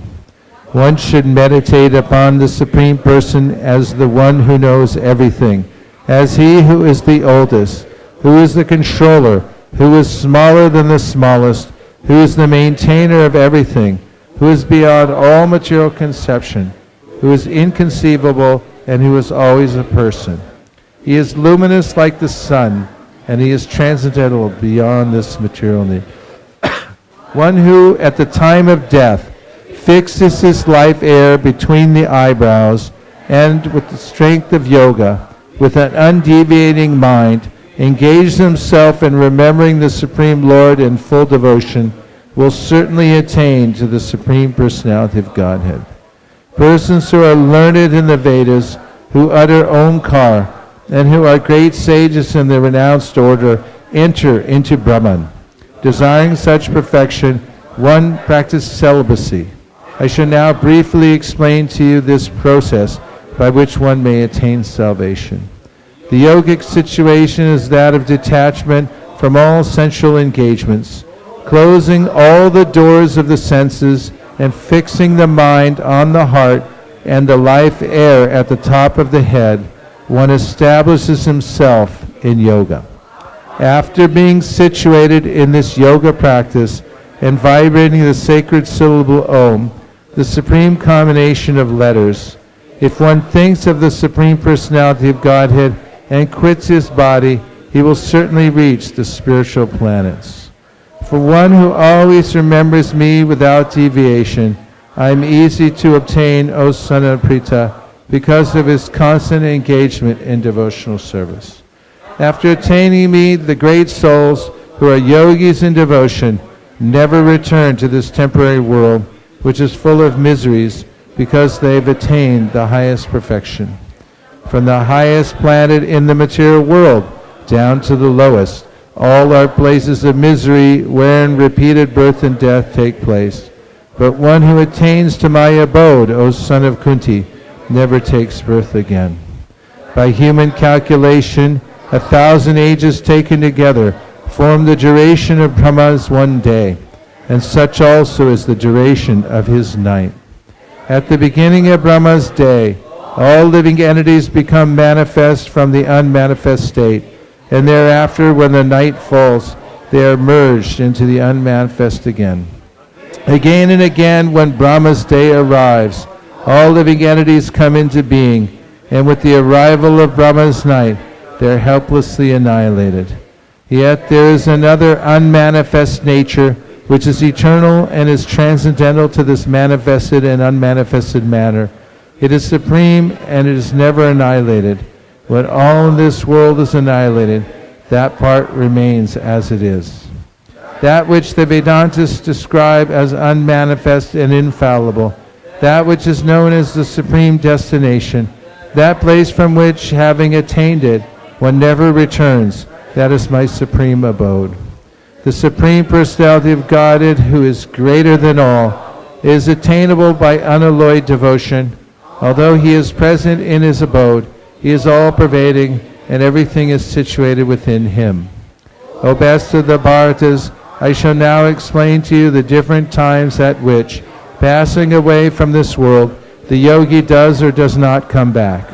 One should meditate upon the Supreme Person as the one who knows everything, as he who is the oldest, who is the controller, who is smaller than the smallest, who is the maintainer of everything, who is beyond all material conception, who is inconceivable, and who is always a person. He is luminous like the sun, and he is transcendental beyond this material need. One who, at the time of death, fixes his life air between the eyebrows, and with the strength of yoga, with an undeviating mind, engages himself in remembering the Supreme Lord in full devotion, will certainly attain to the Supreme Personality of Godhead. Persons who are learned in the Vedas, who utter Omkar, and who are great sages in the renounced order, enter into Brahman. Desiring such perfection, one practices celibacy. I shall now briefly explain to you this process by which one may attain salvation. The yogic situation is that of detachment from all sensual engagements, closing all the doors of the senses and fixing the mind on the heart and the life air at the top of the head. One establishes himself in yoga. After being situated in this yoga practice and vibrating the sacred syllable Om, the supreme combination of letters, if one thinks of the Supreme Personality of Godhead and quits his body, he will certainly reach the spiritual planets. For one who always remembers me without deviation, I am easy to obtain, O son of Pritha, because of his constant engagement in devotional service. After attaining me, the great souls who are yogis in devotion never return to this temporary world, which is full of miseries, because they've attained the highest perfection. From the highest planet in the material world down to the lowest, all are places of misery wherein repeated birth and death take place. But one who attains to my abode, O son of Kunti, never takes birth again. By human calculation, 1,000 ages taken together form the duration of Brahma's one day, and such also is the duration of his night. At the beginning of Brahma's day, all living entities become manifest from the unmanifest state, and thereafter, when the night falls, they are merged into the unmanifest again. Again and again, when Brahma's day arrives, all living entities come into being, and with the arrival of Brahma's night, they are helplessly annihilated. Yet there is another unmanifest nature, which is eternal and is transcendental to this manifested and unmanifested matter. It is supreme and it is never annihilated. When all in this world is annihilated, that part remains as it is. That which the Vedantists describe as unmanifest and infallible, that which is known as the supreme destination, that place from which, having attained it, one never returns, that is my supreme abode. The Supreme Personality of Godhead, who is greater than all, is attainable by unalloyed devotion. Although he is present in his abode, he is all-pervading, and everything is situated within him. O best of the Bharatas, I shall now explain to you the different times at which, passing away from this world, the yogi does or does not come back.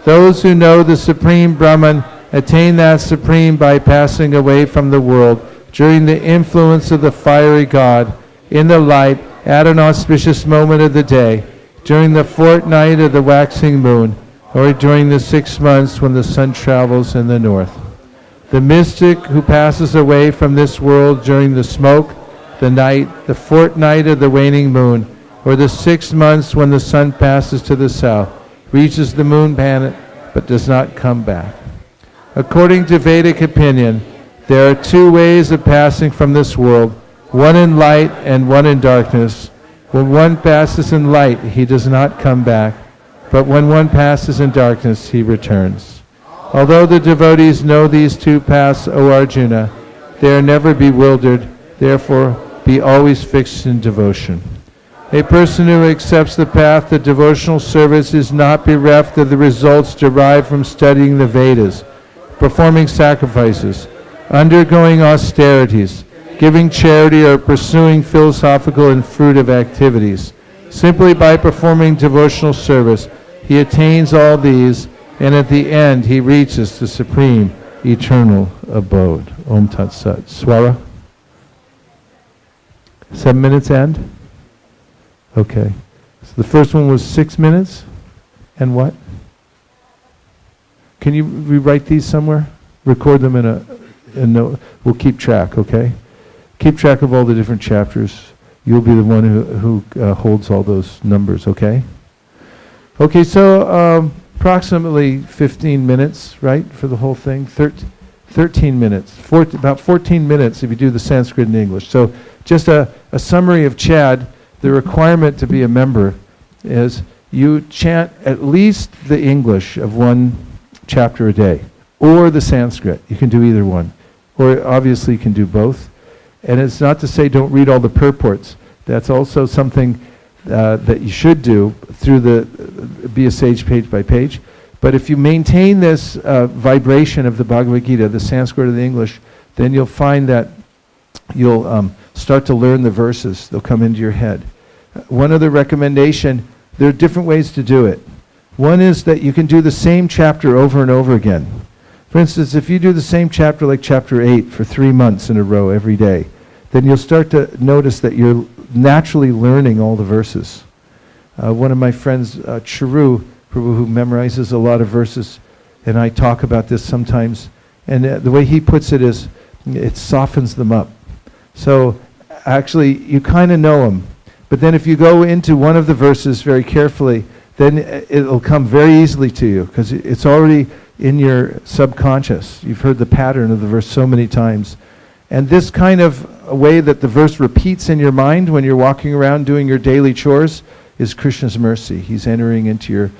Those who know the Supreme Brahman attain that Supreme by passing away from the world during the influence of the fiery God, in the light, at an auspicious moment of the day, during the fortnight of the waxing moon, or during the 6 months when the sun travels in the north. The mystic who passes away from this world during the smoke, the night, the fortnight of the waning moon, or the 6 months when the sun passes to the south, reaches the moon planet but does not come back. According to Vedic opinion, there are 2 ways of passing from this world, one in light and one in darkness. When one passes in light, he does not come back, but when one passes in darkness, he returns. Although the devotees know these 2 paths, O Arjuna, they are never bewildered, therefore be always fixed in devotion. A person who accepts the path of devotional service is not bereft of the results derived from studying the Vedas, performing sacrifices, undergoing austerities, giving charity, or pursuing philosophical and fruitive activities. Simply by performing devotional service, he attains all these, and at the end he reaches the supreme eternal abode. Om Tat Sat. Swara? 7 minutes end? Okay. So the first one was 6 minutes? And what? Can you rewrite these somewhere? Record them in a note. We'll keep track, okay? Keep track of all the different chapters. You'll be the one who holds all those numbers, okay? Okay, so approximately 15 minutes, right, for the whole thing? 13 minutes. About 14 minutes if you do the Sanskrit and English. So just a summary of Chad. The requirement to be a member is you chant at least the English of 1 chapter a day, or the Sanskrit. You can do either one. Or obviously you can do both. And it's not to say don't read all the purports. That's also something that you should do through the Be a Sage page by page. But if you maintain this vibration of the Bhagavad Gita, the Sanskrit or the English, then you'll find that you'll start to learn the verses. They'll come into your head. One other recommendation, there are different ways to do it. One is that you can do the same chapter over and over again. For instance, if you do the same chapter like chapter 8 for 3 months in a row every day, then you'll start to notice that you're naturally learning all the verses. One of my friends, Charu, who memorizes a lot of verses, and I talk about this sometimes, and the way he puts it is, it softens them up. So actually, you kind of know them. But then if you go into one of the verses very carefully, then it'll come very easily to you, because it's already in your subconscious. You've heard the pattern of the verse so many times. And this kind of a way that the verse repeats in your mind when you're walking around doing your daily chores is Krishna's mercy. He's entering into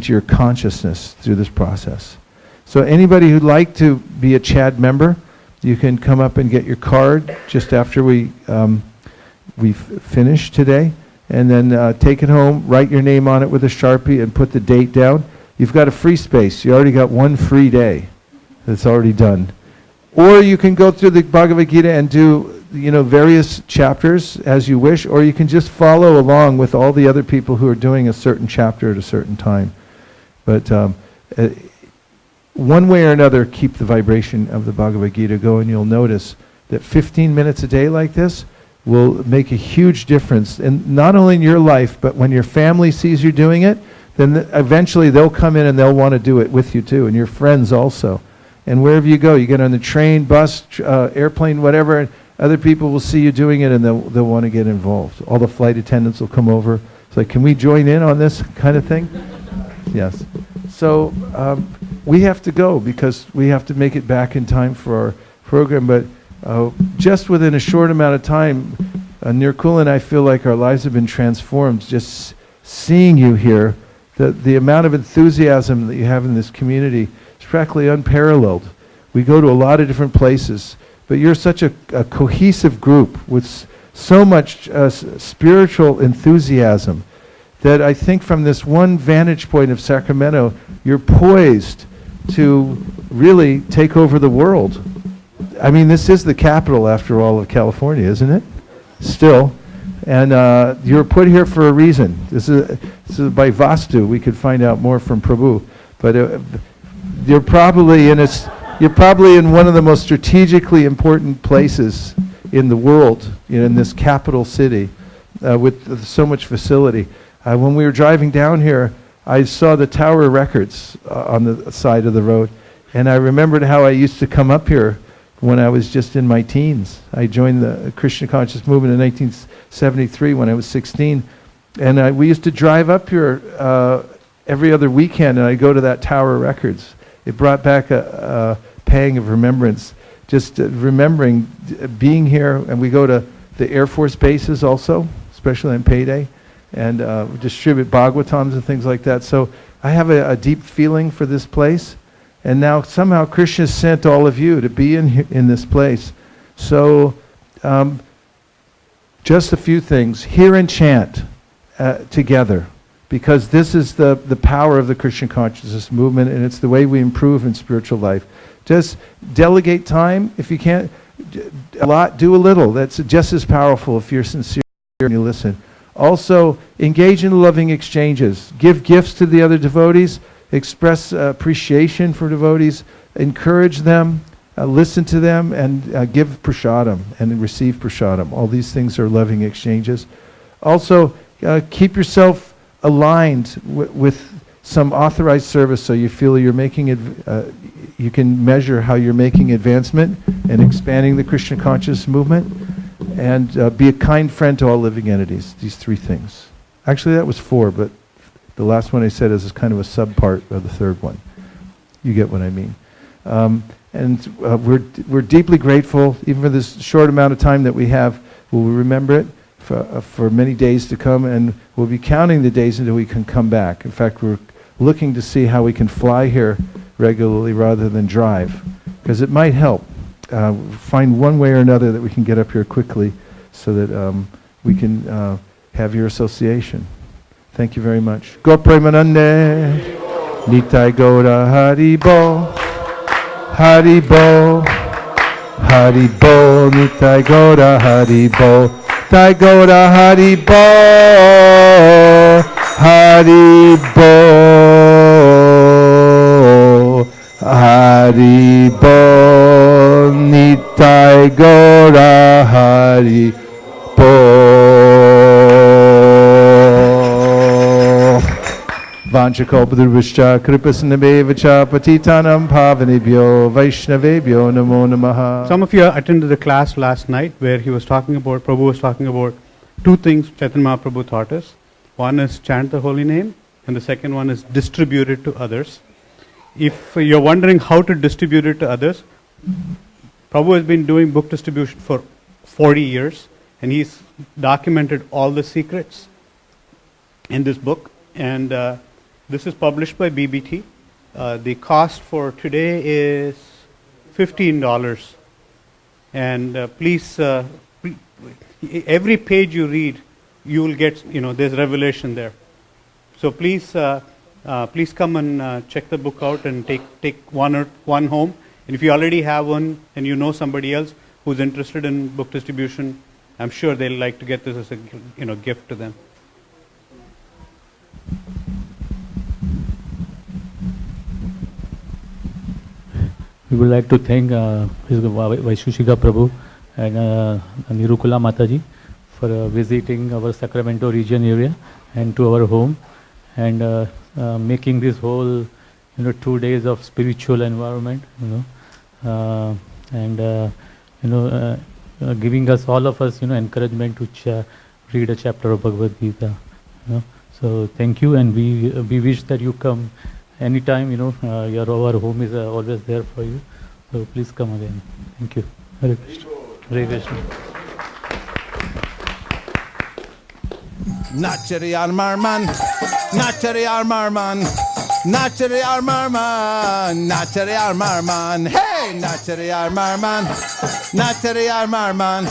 your consciousness through this process. So anybody who'd like to be a Chad member, you can come up and get your card just after we finish today, and then take it home, write your name on it with a Sharpie, and put the date down. You've got a free space. You already got 1 free day that's already done. Or you can go through the Bhagavad Gita and do, various chapters as you wish, or you can just follow along with all the other people who are doing a certain chapter at a certain time. But one way or another, keep the vibration of the Bhagavad Gita going. You'll notice that 15 minutes a day like this will make a huge difference, and not only in your life, but when your family sees you doing it, then eventually they'll come in and they'll want to do it with you too, and your friends also. And wherever you go, you get on the train, bus, airplane, whatever, and other people will see you doing it and they'll want to get involved. All the flight attendants will come over. It's like, can we join in on this kind of thing? Yes. So we have to go because we have to make it back in time for our program. But just within a short amount of time, Nirkul and I feel like our lives have been transformed. Just seeing you here, the amount of enthusiasm that you have in this community is practically unparalleled. We go to a lot of different places, but you're such a cohesive group with so much spiritual enthusiasm that I think from this one vantage point of Sacramento, you're poised to really take over the world. I mean, this is the capital, after all, of California, isn't it? Still. And you're put here for a reason. This is by Vastu. We could find out more from Prabhu. But you're probably in one of the most strategically important places in the world, in this capital city, with so much facility. When we were driving down here, I saw the Tower Records on the side of the road, And I remembered how I used to come up here when I was just in my teens. I joined the Krishna Conscious Movement in 1973 when I was 16. And we used to drive up here every other weekend, and I'd go to that Tower Records. It brought back a pang of remembrance, just remembering being here. And we go to the Air Force bases also, especially on payday, and distribute Bhagavatams and things like that. So I have a deep feeling for this place. And now somehow Krishna sent all of you to be in this place. So just a few things. Hear and chant together, because this is the power of the Krishna Consciousness Movement, and it's the way we improve in spiritual life. Just delegate time. If you can't a lot, do a little. That's just as powerful if you're sincere and you listen. Also, engage in loving exchanges. Give gifts to the other devotees. Express appreciation for devotees, encourage them, listen to them, and give prasadam and receive prasadam. All these things are loving exchanges. Also, keep yourself aligned with some authorized service, so you feel you're making you can measure how you're making advancement and expanding the Krishna Conscious Movement, and be a kind friend to all living entities. These 3 things. Actually, that was 4, but the last one I said is kind of a subpart of the 3rd one. You get what I mean. We're deeply grateful, even for this short amount of time that we have. We'll remember it for many days to come, and we'll be counting the days until we can come back. In fact, we're looking to see how we can fly here regularly rather than drive, because it might help. Find one way or another that we can get up here quickly, so that we can have your association. Thank you very much. Go Premanande, Nitai Gaura Haribo, Haribo, Haribo, Nitai Gaura Haribo, Tai Gaura Haribo, Haribo, Haribo, Nitai Gaura Haribo. Vanchakalpadurvishcha kripasanabhevacha patitanam pavanebhyo vaishnavebhyo namo namaha. Some of you attended the class last night where he was talking about, Prabhu was talking about 2 things Chaitanya Mahaprabhu taught us. One is chant the holy name, and the second one is distribute it to others. If you're wondering how to distribute it to others, Prabhu has been doing book distribution for 40 years, and he's documented all the secrets in this book. And this is published by BBT. The cost for today is $15. And please, every page you read, you will get, there's revelation there. So please come and check the book out and take one home. And if you already have one and you know somebody else who's interested in book distribution, I'm sure they'll like to get this as a gift to them. We would like to thank Vaisesika Prabhu and Nirukula Mataji for visiting our Sacramento region area and to our home, and making this whole 2 days of spiritual environment, and giving us, all of us, encouragement to read a chapter of Bhagavad Gita. So thank you, and we wish that you come anytime. Our home is always there for you. So please come again. Thank you. Hare Krishna. Hare Krishna. Nachari Armarman, Nachari Armarman, Nachari Armarman, Nachari Armarman, hey, Nachari Armarman, Nachari Armarman,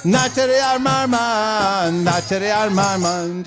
Nachari Armarman, Nachari Armarman.